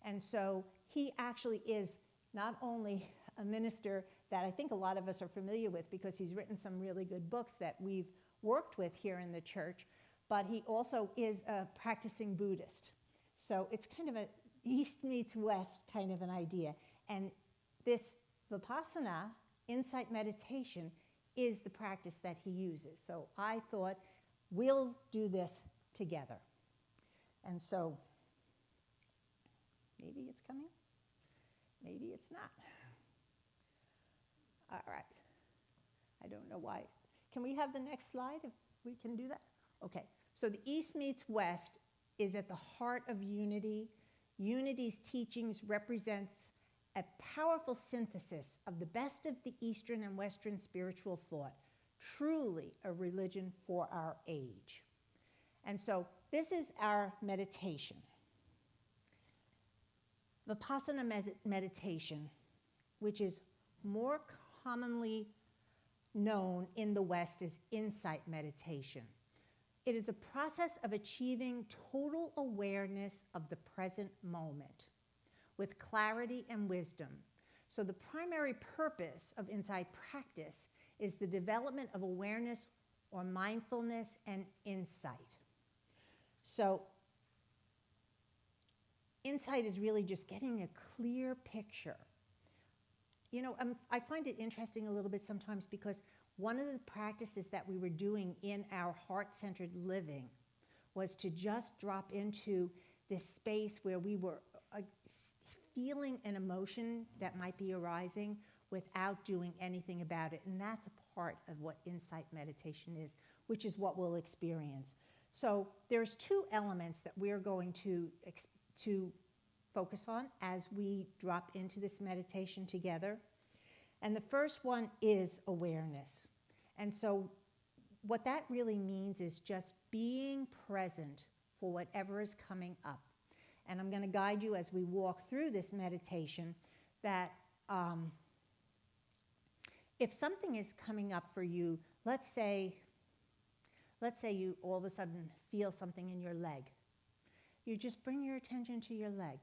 And so he actually is not only a minister that I think a lot of us are familiar with because he's written some really good books that we've worked with here in the church, but he also is a practicing Buddhist. So it's kind of a East meets West kind of an idea. And this vipassana, insight meditation, is the practice that he uses. So I thought, we'll do this together. And so, maybe it's coming, maybe it's not. All right, I don't know why. Can we have the next slide if we can do that? Okay, so the East meets West is at the heart of Unity. Unity's teachings represents a powerful synthesis of the best of the Eastern and Western spiritual thought, truly a religion for our age. And so this is our meditation. Vipassana meditation, which is more commonly known in the West as insight meditation. It is a process of achieving total awareness of the present moment with clarity and wisdom. So the primary purpose of insight practice is the development of awareness or mindfulness and insight. So insight is really just getting a clear picture. You know, I find it interesting a little bit sometimes because one of the practices that we were doing in our heart-centered living was to just drop into this space where we were feeling an emotion that might be arising without doing anything about it. And that's a part of what insight meditation is, which is what we'll experience. So there's two elements that we're going to focus on as we drop into this meditation together. And the first one is awareness. And so what that really means is just being present for whatever is coming up. And I'm going to guide you as we walk through this meditation that if something is coming up for you, let's say you all of a sudden feel something in your leg. You just bring your attention to your leg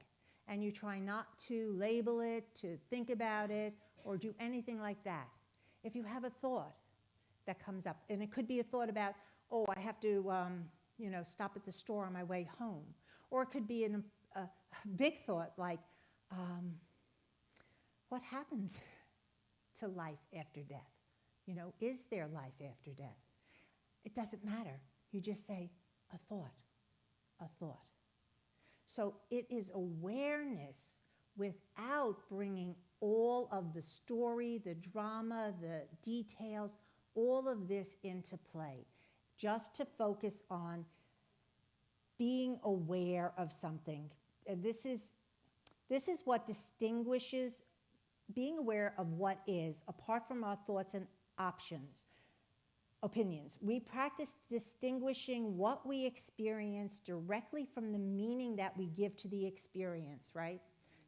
and you try not to label it, to think about it, or do anything like that. If you have a thought that comes up, and it could be a thought about, oh, I have to stop at the store on my way home. Or it could be a big thought like, what happens to life after death? You know, is there life after death? It doesn't matter. You just say, a thought, a thought. So it is awareness without bringing all of the story, the drama, the details, all of this into play. Just to focus on being aware of something. And this is what distinguishes being aware of what is, apart from our thoughts and opinions. We practice distinguishing what we experience directly from the meaning that we give to the experience, right?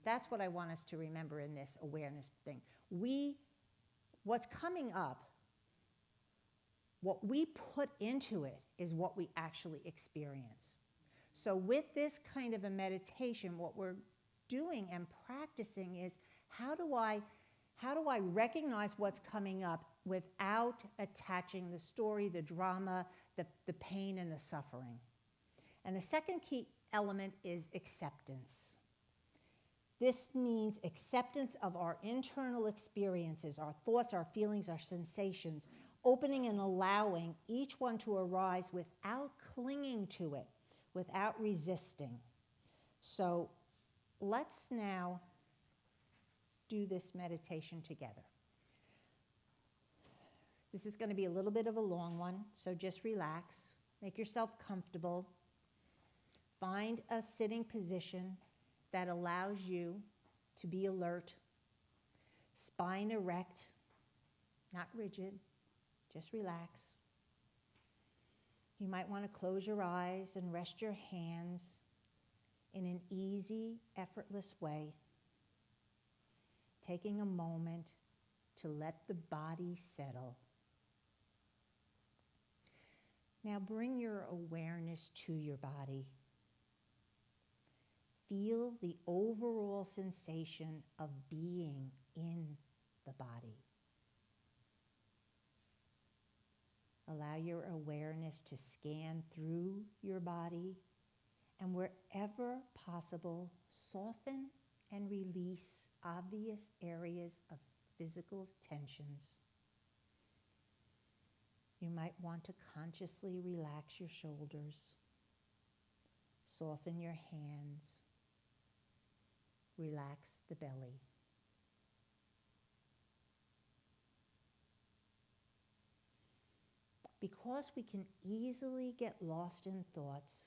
That's what I want us to remember in this awareness thing. What's coming up, what we put into it is what we actually experience. So with this kind of a meditation, what we're doing and practicing is how do I recognize what's coming up without attaching the story, the drama, the pain, and the suffering. And the second key element is acceptance. This means acceptance of our internal experiences, our thoughts, our feelings, our sensations, opening and allowing each one to arise without clinging to it, without resisting. So let's now do this meditation together. This is going to be a little bit of a long one, so just relax. Make yourself comfortable. Find a sitting position that allows you to be alert. Spine erect, not rigid, just relax. You might want to close your eyes and rest your hands in an easy, effortless way, taking a moment to let the body settle. Now bring your awareness to your body. Feel the overall sensation of being in the body. Allow your awareness to scan through your body, and wherever possible, soften and release obvious areas of physical tensions. You might want to consciously relax your shoulders, soften your hands, relax the belly. Because we can easily get lost in thoughts,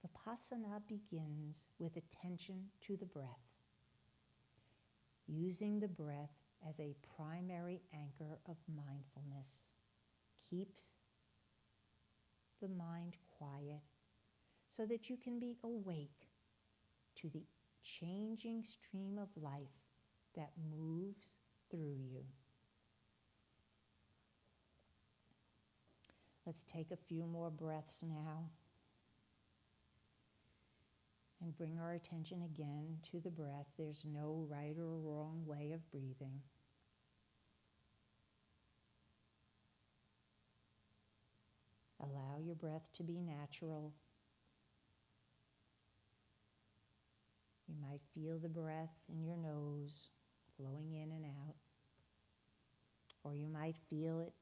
vipassana begins with attention to the breath, using the breath as a primary anchor of mindfulness. Keeps the mind quiet so that you can be awake to the changing stream of life that moves through you. Let's take a few more breaths now and bring our attention again to the breath. There's no right or wrong way of breathing. Allow your breath to be natural. You might feel the breath in your nose flowing in and out, or you might feel it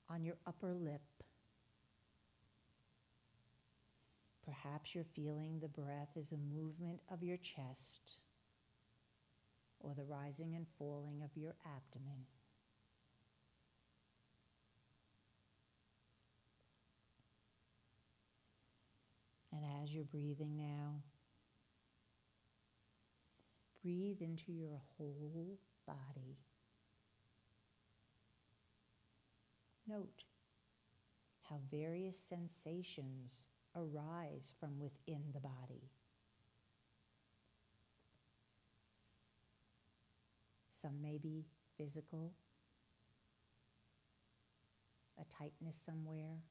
on your upper lip. Perhaps you're feeling the breath as a movement of your chest or the rising and falling of your abdomen. And as you're breathing now, breathe into your whole body. Note how various sensations arise from within the body. Some may be physical, a tightness somewhere,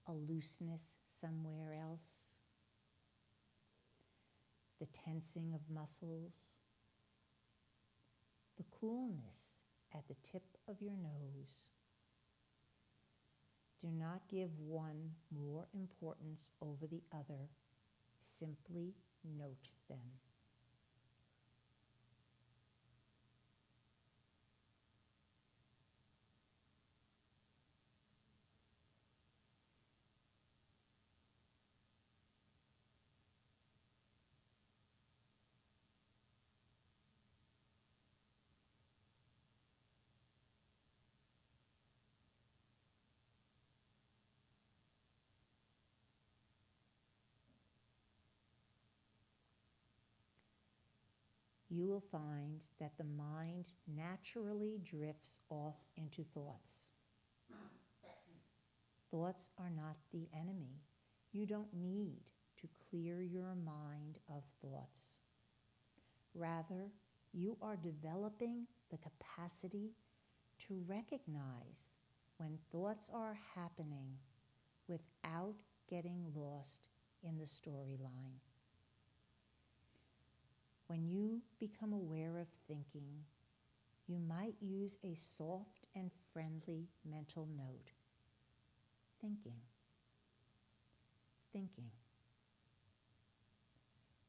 a looseness somewhere else, the tensing of muscles, the coolness at the tip of your nose. Do not give one more importance over the other. Simply note them. You will find that the mind naturally drifts off into thoughts. Thoughts are not the enemy. You don't need to clear your mind of thoughts. Rather, you are developing the capacity to recognize when thoughts are happening without getting lost in the storyline. When you become aware of thinking, you might use a soft and friendly mental note. Thinking. Thinking.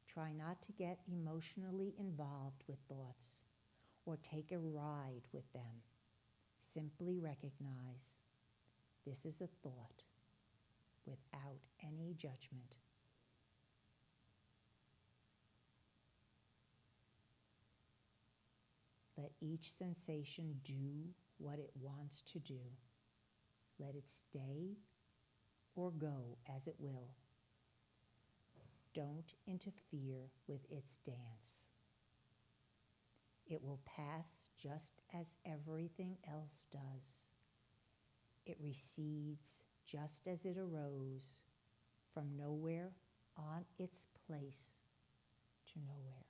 Try not to get emotionally involved with thoughts or take a ride with them. Simply recognize this is a thought without any judgment. Let each sensation do what it wants to do. Let it stay or go as it will. Don't interfere with its dance. It will pass just as everything else does. It recedes just as it arose, from nowhere on its place to nowhere.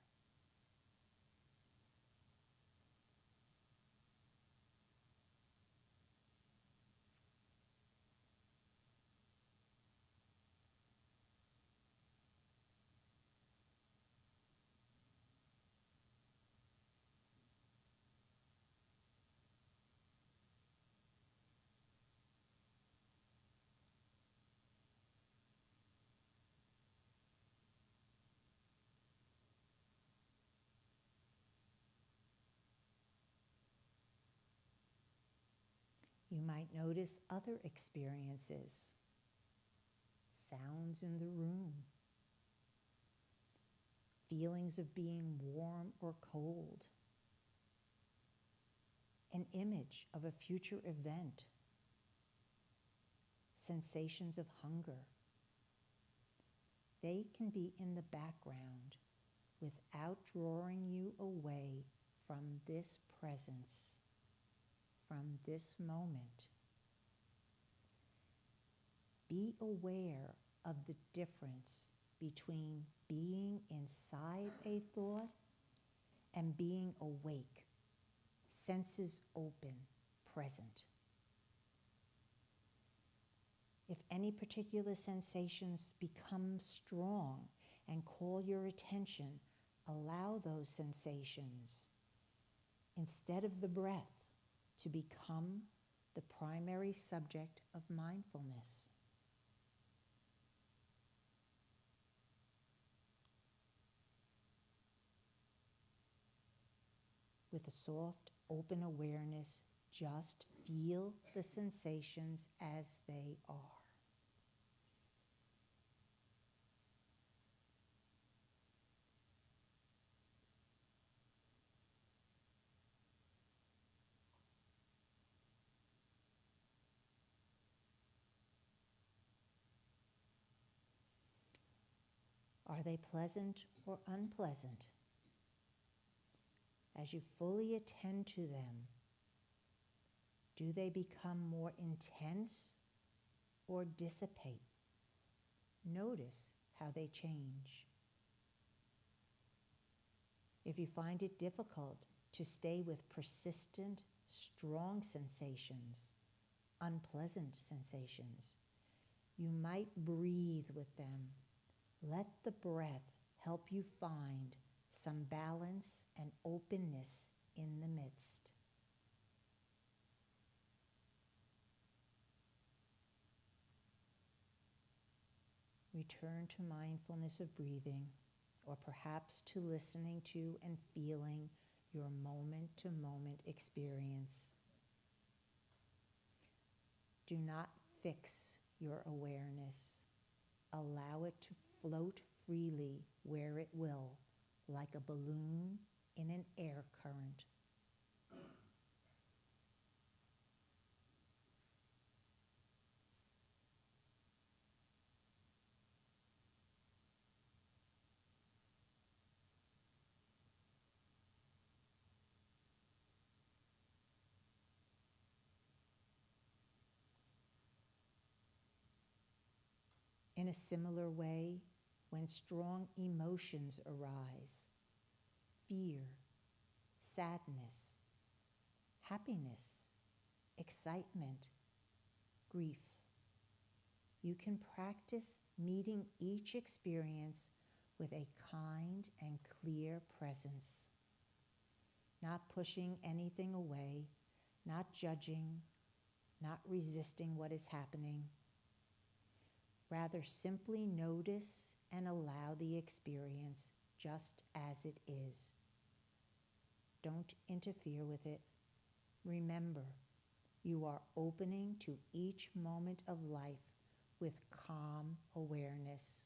You might notice other experiences, sounds in the room, feelings of being warm or cold, an image of a future event, sensations of hunger. They can be in the background without drawing you away from this presence, from this moment. Be aware of the difference between being inside a thought and being awake, senses open, present. If any particular sensations become strong and call your attention, allow those sensations, instead of the breath, to become the primary subject of mindfulness. With a soft, open awareness, just feel the sensations as they are. Are they pleasant or unpleasant? As you fully attend to them, do they become more intense or dissipate? Notice how they change. If you find it difficult to stay with persistent, strong sensations, unpleasant sensations, you might breathe with them. Let the breath help you find some balance and openness in the midst. Return to mindfulness of breathing, or perhaps to listening to and feeling your moment-to-moment experience. Do not fix your awareness. Allow it to float freely where it will, like a balloon in an air current. In a similar way, when strong emotions arise, fear, sadness, happiness, excitement, grief, you can practice meeting each experience with a kind and clear presence, not pushing anything away, not judging, not resisting what is happening. Rather, simply notice and allow the experience just as it is. Don't interfere with it. Remember, you are opening to each moment of life with calm awareness.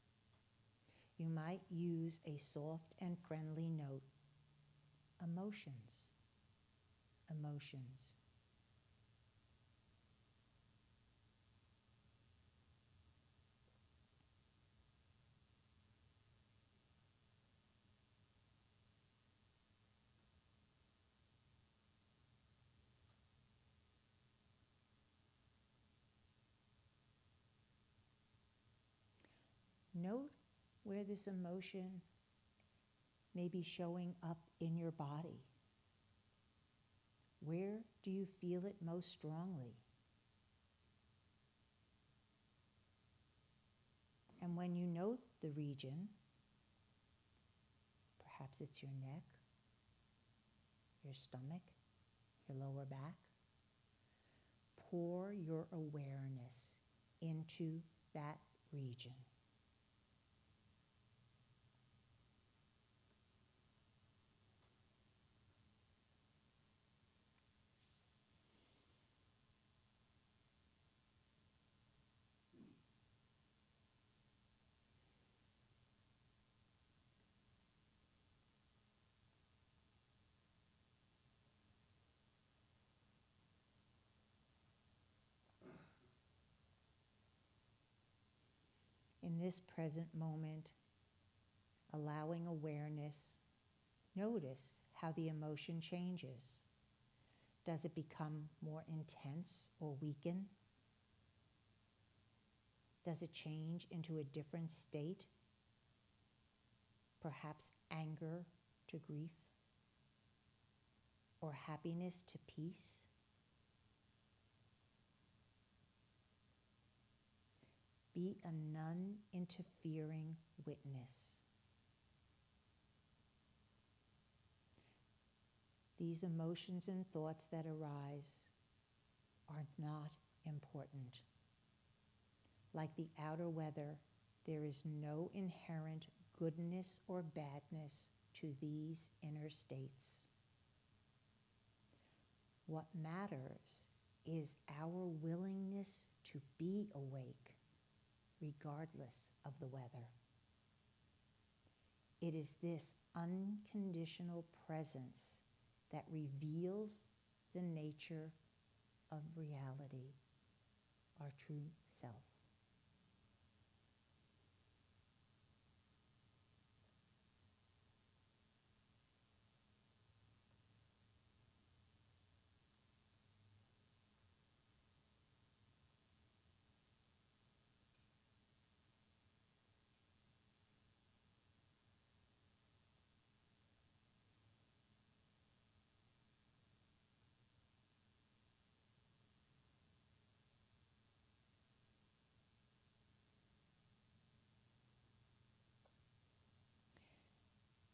You might use a soft and friendly note. Emotions, emotions. Note where this emotion may be showing up in your body. Where do you feel it most strongly? And when you note the region, perhaps it's your neck, your stomach, your lower back, pour your awareness into that region. In this present moment, allowing awareness, notice how the emotion changes. Does it become more intense or weaken? Does it change into a different state? Perhaps anger to grief, or happiness to peace? Be a non-interfering witness. These emotions and thoughts that arise are not important. Like the outer weather, there is no inherent goodness or badness to these inner states. What matters is our willingness to be awake, regardless of the weather. It is this unconditional presence that reveals the nature of reality, our true self.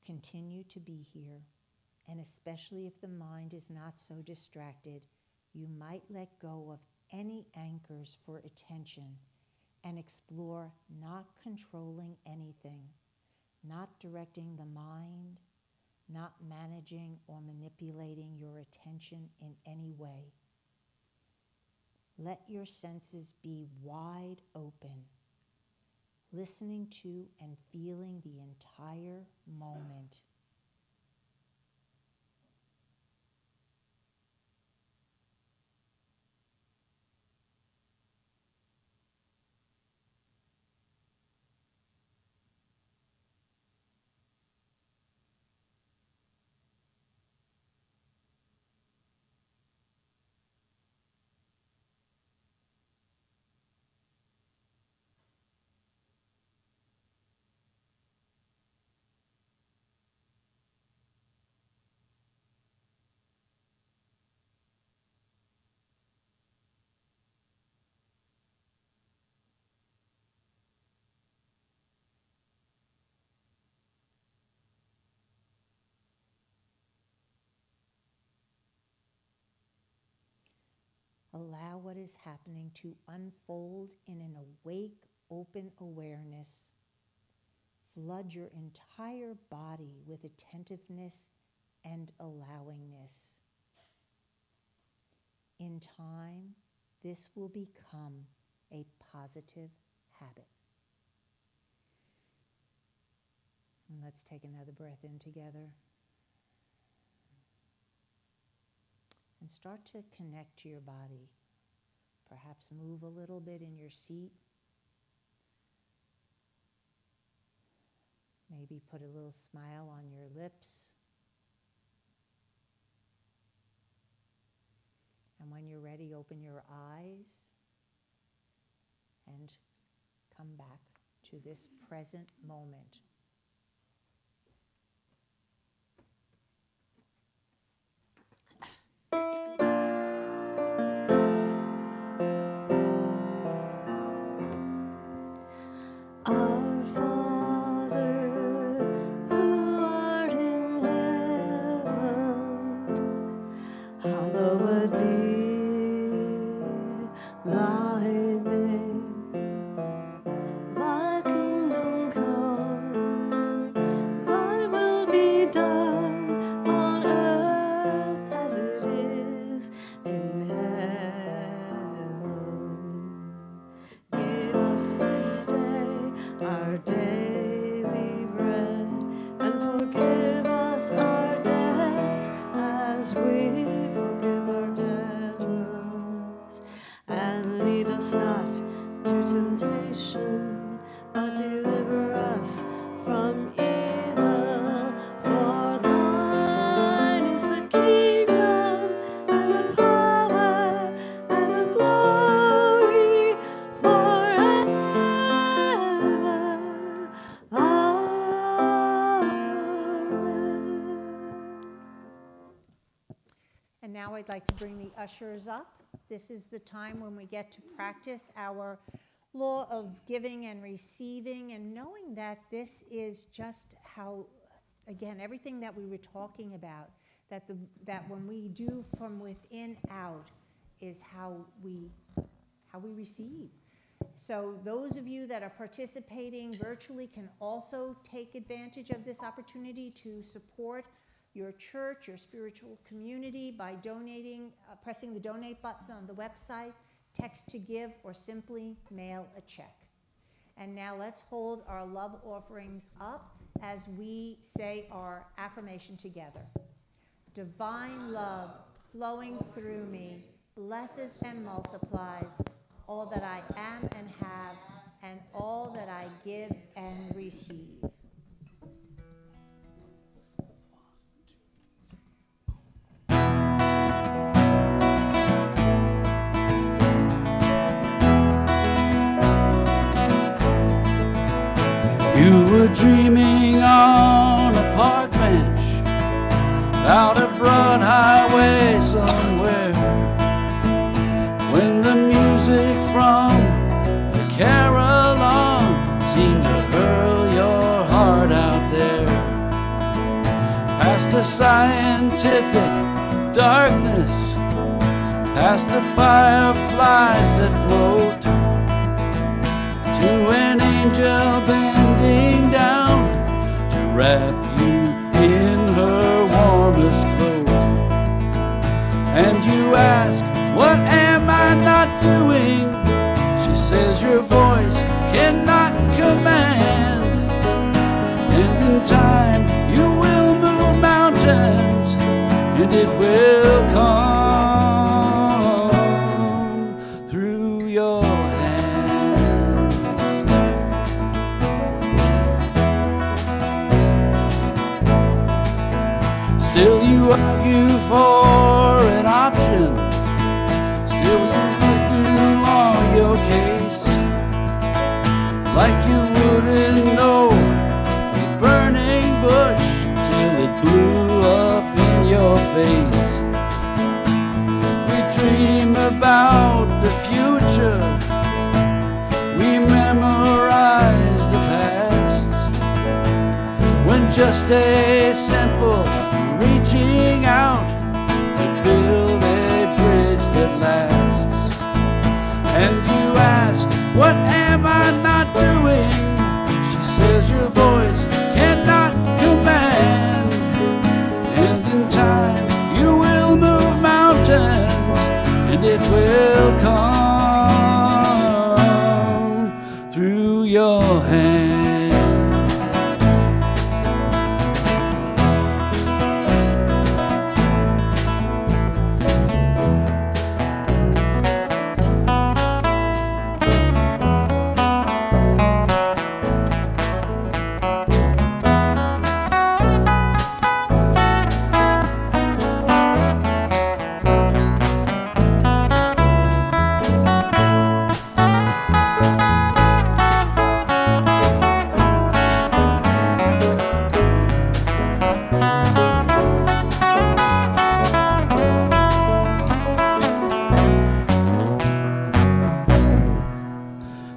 Continue to be here, and especially if the mind is not so distracted, you might let go of any anchors for attention and explore not controlling anything, not directing the mind, not managing or manipulating your attention in any way. Let your senses be wide open, listening to and feeling the entire moment. Allow what is happening to unfold in an awake, open awareness. Flood your entire body with attentiveness and allowingness. In time, this will become a positive habit. And let's take another breath in together. And start to connect to your body. Perhaps move a little bit in your seat. Maybe put a little smile on your lips. And when you're ready, open your eyes and come back to this present moment. Our Father, who art in heaven, hallowed be thy name. Thy kingdom come, thy will be done on earth as it is in heaven. Give us this day our daily bread, and forgive us our debts as we forgive our debtors. And lead us not to temptation, but deliver us from evil. For thine is the kingdom, and the power, and the glory forever. Amen. And now I'd like to bring the ushers up. This is the time when we get to practice our law of giving and receiving, and knowing that this is just how, again, everything that we were talking about, that when we do from within out is how we receive. So those of you that are participating virtually can also take advantage of this opportunity to support your church, your spiritual community by donating, pressing the donate button on the website, text to give, or simply mail a check. And now let's hold our love offerings up as we say our affirmation together. Divine love flowing through me blesses and multiplies all that I am and have, and all that I give and receive. You were dreaming on a park bench out a broad highway somewhere, when the music from the carillon seemed to hurl your heart out there, past the scientific darkness, past the fireflies that float, to an angel bending down to wrap you in her warmest cloak. And you ask, what am I not doing? She says your voice cannot command, and in time you will move mountains, and it will come through your hand. Still you argue for an option, still you on your case, like you wouldn't know a burning bush till it blew up in your face. We dream about the future, we memorize the past, when just a simple reaching out to build a bridge that lasts. And you ask, what am I not doing? She says your voice cannot command, and in time you will move mountains, and it will come through your hand.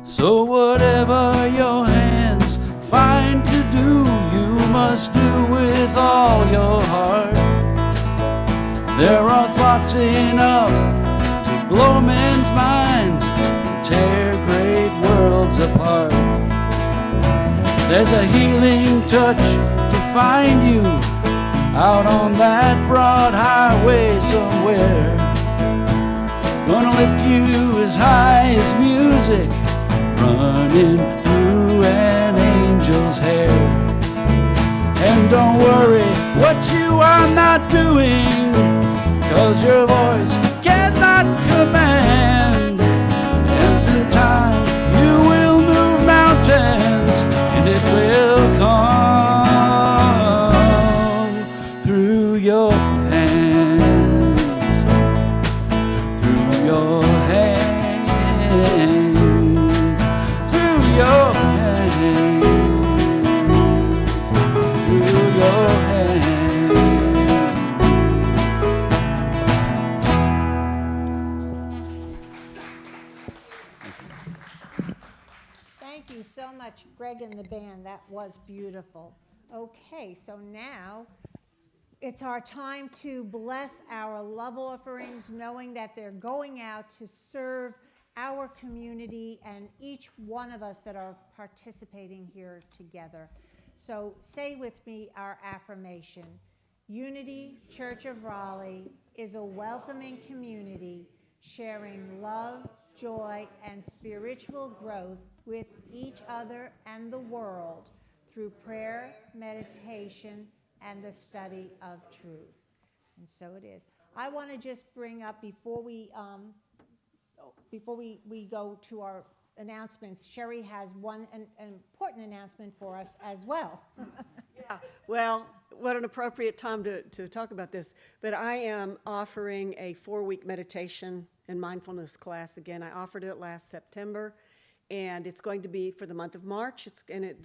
So whatever your hands find to do, you must do with all your heart. There are thoughts enough to blow men's minds and tear great worlds apart. There's a healing touch to find you out on that broad highway somewhere, gonna lift you as high as music running through an angel's hair. And don't worry what you are not doing, 'cause your voice cannot command, and in time you will move mountains, and it will come through your hands, through your hands, your hand, through your hand. much, Greg and the band. That was beautiful. Okay, so now it's our time to bless our love offerings, knowing that they're going out to serve our community and each one of us that are participating here together. So say with me our affirmation. Unity Church of Raleigh is a welcoming community sharing love, joy, and spiritual growth with each other and the world through prayer, meditation, and the study of truth. And so it is. I want to just bring up before we go to our announcements, Sherry has an important announcement for us as well. Yeah, well, what an appropriate time to talk about this. But I am offering a 4-week meditation and mindfulness class again. I offered it last September, and it's going to be for the month of March.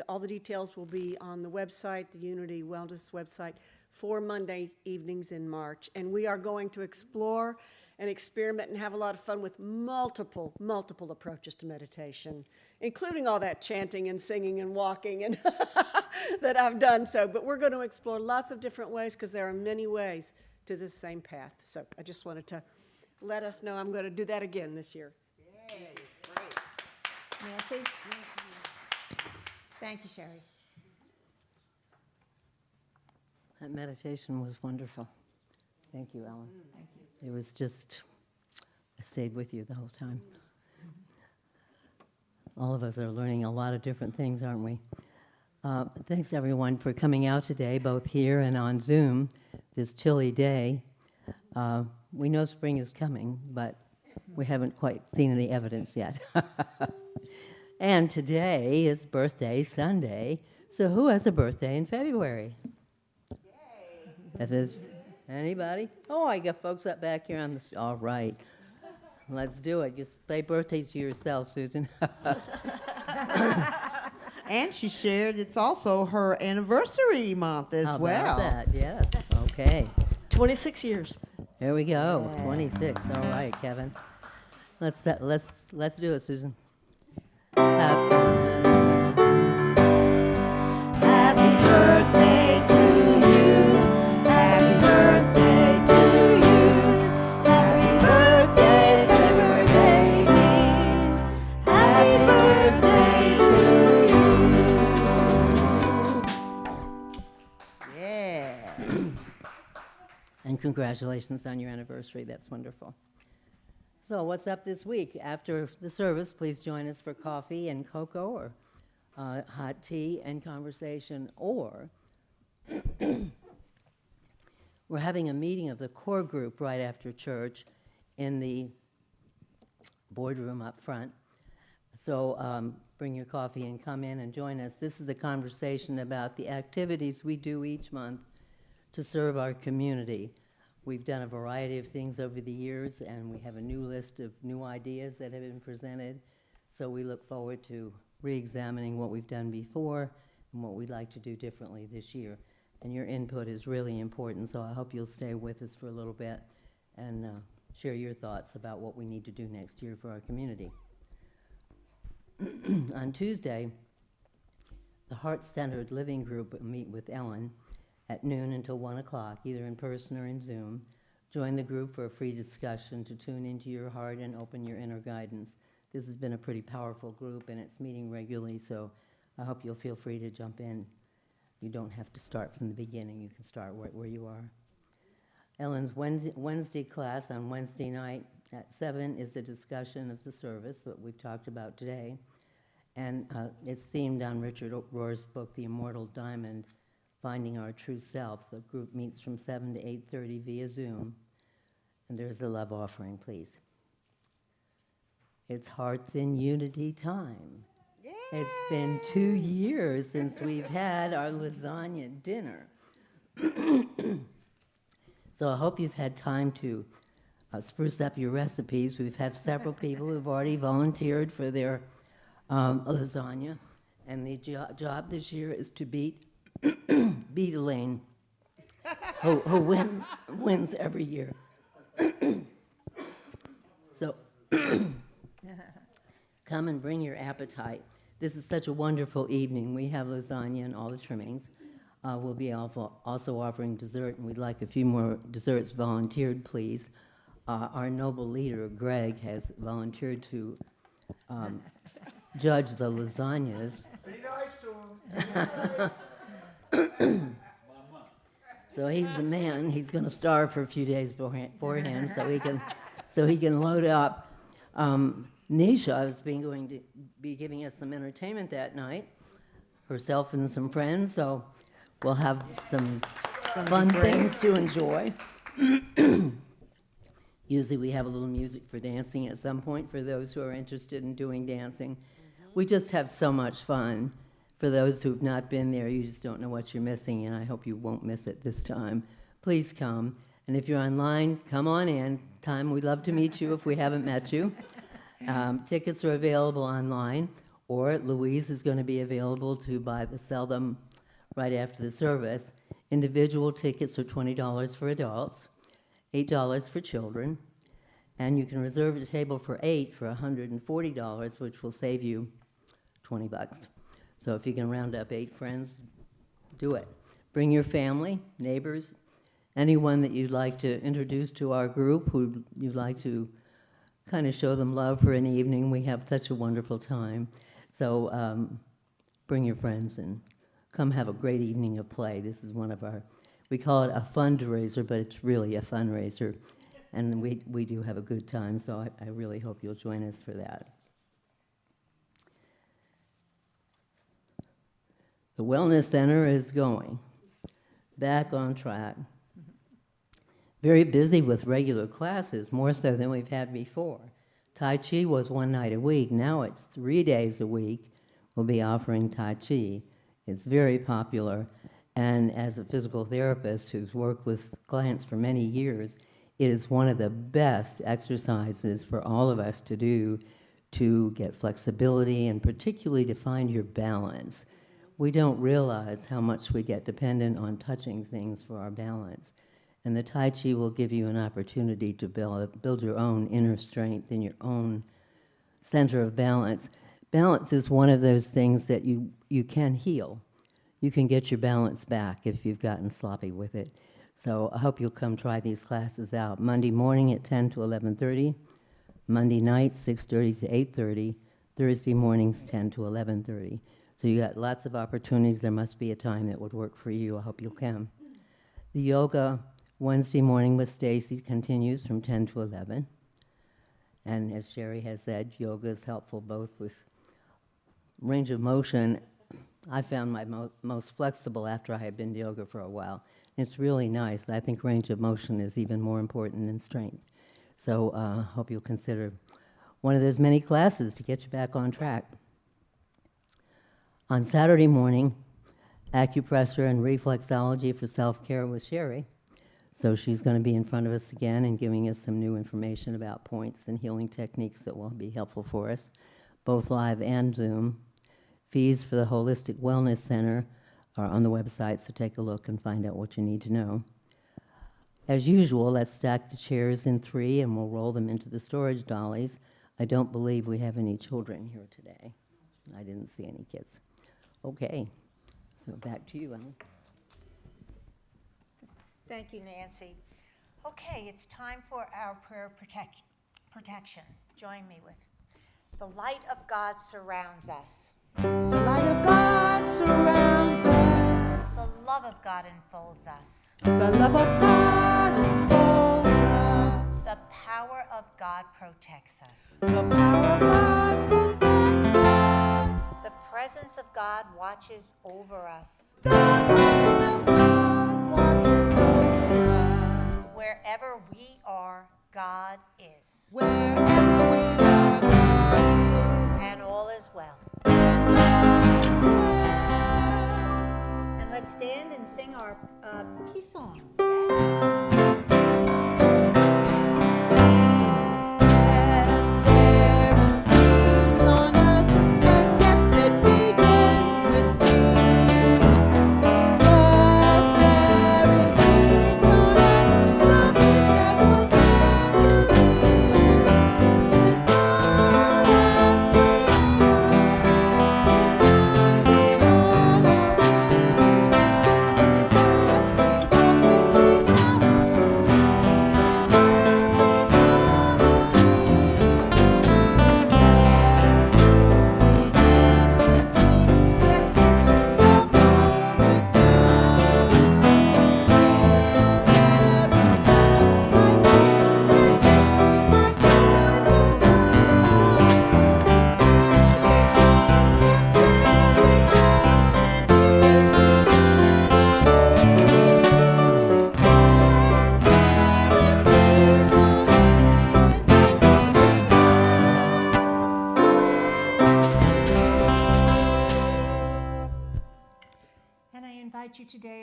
All the details will be on the website, the Unity Wellness website, for Monday evenings in March. And we are going to explore and experiment and have a lot of fun with multiple approaches to meditation, including all that chanting and singing and walking and that I've done. But we're going to explore lots of different ways because there are many ways to this same path. So I just wanted to let us know I'm going to do that again this year. Yay, great. Nancy? Thank you, Sherry. That meditation was wonderful. Thank you, Ellen. Thank you. It was just, I stayed with you the whole time. All of us are learning a lot of different things, aren't we? Thanks, everyone, for coming out today, both here and on Zoom, this chilly day. We know spring is coming, but we haven't quite seen any evidence yet. And today is birthday Sunday, so who has a birthday in February? Yay! If it's anybody? Oh, I got folks up back here on the... All right. Let's do it. Just say birthday to yourself, Susan. And she shared it's also her anniversary month as How well. about that? Yes. Okay. 26 years. Here we go. Yeah. 26. All right, Kevin. Let's do it, Susan. Happy birthday to you. Happy birthday to you. Happy birthday, February babies. Happy birthday to you. Yeah. And congratulations on your anniversary. That's wonderful. So what's up this week? After the service, please join us for coffee and cocoa or hot tea and conversation. Or we're having a meeting of the core group right after church in the boardroom up front. So bring your coffee and come in and join us. This is a conversation about the activities we do each month to serve our community. We've done a variety of things over the years, and we have a new list of new ideas that have been presented. So we look forward to re-examining what we've done before and what we'd like to do differently this year. And your input is really important, so I hope you'll stay with us for a little bit and share your thoughts about what we need to do next year for our community. On Tuesday, the Heart-Centered Living Group will meet with Ellen at noon until 1 o'clock, either in person or in Zoom. Join the group for a free discussion to tune into your heart and open your inner guidance. This has been a pretty powerful group, and it's meeting regularly, so I hope you'll feel free to jump in. You don't have to start from the beginning. You can start where you are. Ellen's Wednesday class on Wednesday night at 7 is a discussion of the service that we've talked about today, and it's themed on Richard Rohr's book, The Immortal Diamond, Finding Our True Self. The group meets from 7 to 8:30 via Zoom, and there's a love offering, please. It's Hearts in Unity time. Yay. It's been 2 years since we've had our lasagna dinner. So I hope you've had time to spruce up your recipes. We've had several people who've already volunteered for their lasagna, and the job this year is to beat Elaine, who wins every year. So come and bring your appetite. This is such a wonderful evening. We have lasagna and all the trimmings. We'll be also offering dessert, and we'd like a few more desserts volunteered, please. Our noble leader, Greg, has volunteered to judge the lasagnas. Be nice to him. So he's the man. He's going to starve for a few days beforehand, so he can load up. Nisha is going to be giving us some entertainment that night, herself and some friends. So we'll have some fun things to enjoy. Usually we have a little music for dancing at some point for those who are interested in doing dancing. We just have so much fun. For those who've not been there, you just don't know what you're missing, and I hope you won't miss it this time. Please come. And if you're online, come on in. We'd love to meet you if we haven't met you. Tickets are available online, or Louise is going to be available to sell them right after the service. Individual tickets are $20 for adults, $8 for children, and you can reserve a table for 8 for $140, which will save you $20. So if you can round up 8 friends, do it. Bring your family, neighbors, anyone that you'd like to introduce to our group, who you'd like to kind of show them love for an evening. We have such a wonderful time. So bring your friends and come have a great evening of play. This is one of our, we call it a fundraiser, but it's really a fundraiser. And we do have a good time, so I really hope you'll join us for that. The Wellness Center is going back on track. Very busy with regular classes, more so than we've had before. Tai Chi was 1 night a week. Now it's 3 days a week. We'll be offering Tai Chi. It's very popular. And as a physical therapist who's worked with clients for many years, it is one of the best exercises for all of us to do to get flexibility and particularly to find your balance. We don't realize how much we get dependent on touching things for our balance. And the Tai Chi will give you an opportunity to build your own inner strength and your own center of balance. Balance is one of those things that you can heal. You can get your balance back if you've gotten sloppy with it. So I hope you'll come try these classes out. Monday morning at 10 to 11:30, Monday night 6:30 to 8:30, Thursday mornings 10 to 11:30. So you got lots of opportunities. There must be a time that would work for you. I hope you'll come. The yoga Wednesday morning with Stacy continues from 10 to 11. And as Sherry has said, yoga is helpful both with range of motion. I found my most flexible after I had been to yoga for a while. It's really nice. I think range of motion is even more important than strength. So I hope you'll consider one of those many classes to get you back on track. On Saturday morning, acupressure and reflexology for self-care with Sherry. So she's going to be in front of us again and giving us some new information about points and healing techniques that will be helpful for us, both live and Zoom. Fees for the Holistic Wellness Center are on the website, so take a look and find out what you need to know. As usual, let's stack the chairs in 3 and we'll roll them into the storage dollies. I don't believe we have any children here today. I didn't see any kids. Okay, so back to you, Ellen. Thank you, Nancy. Okay, it's time for our prayer protection. Join me with, the light of God surrounds us. The light of God surrounds us. The love of God enfolds us. The love of God enfolds us. The power of God protects us. The power of God protects us. The presence of God watches over us. The presence of God watches over us. Wherever we are, God is. Wherever we are, God is. And all is well. And all is well. And let's stand and sing our peace song. Yes, there is peace on earth, and yes, it begins with me. Yes, there is peace on earth, the peace that was meant to be. With God as greater,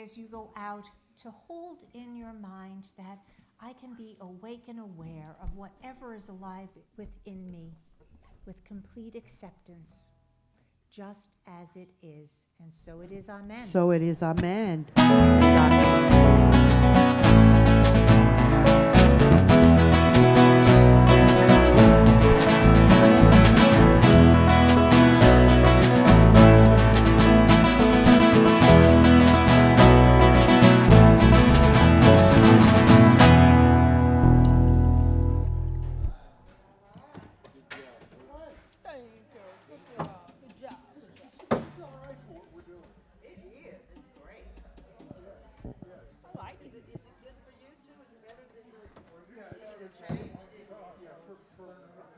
as you go out to hold in your mind that I can be awake and aware of whatever is alive within me with complete acceptance, just as it is. And so it is, amen. So it is, amen. And amen. Yeah, for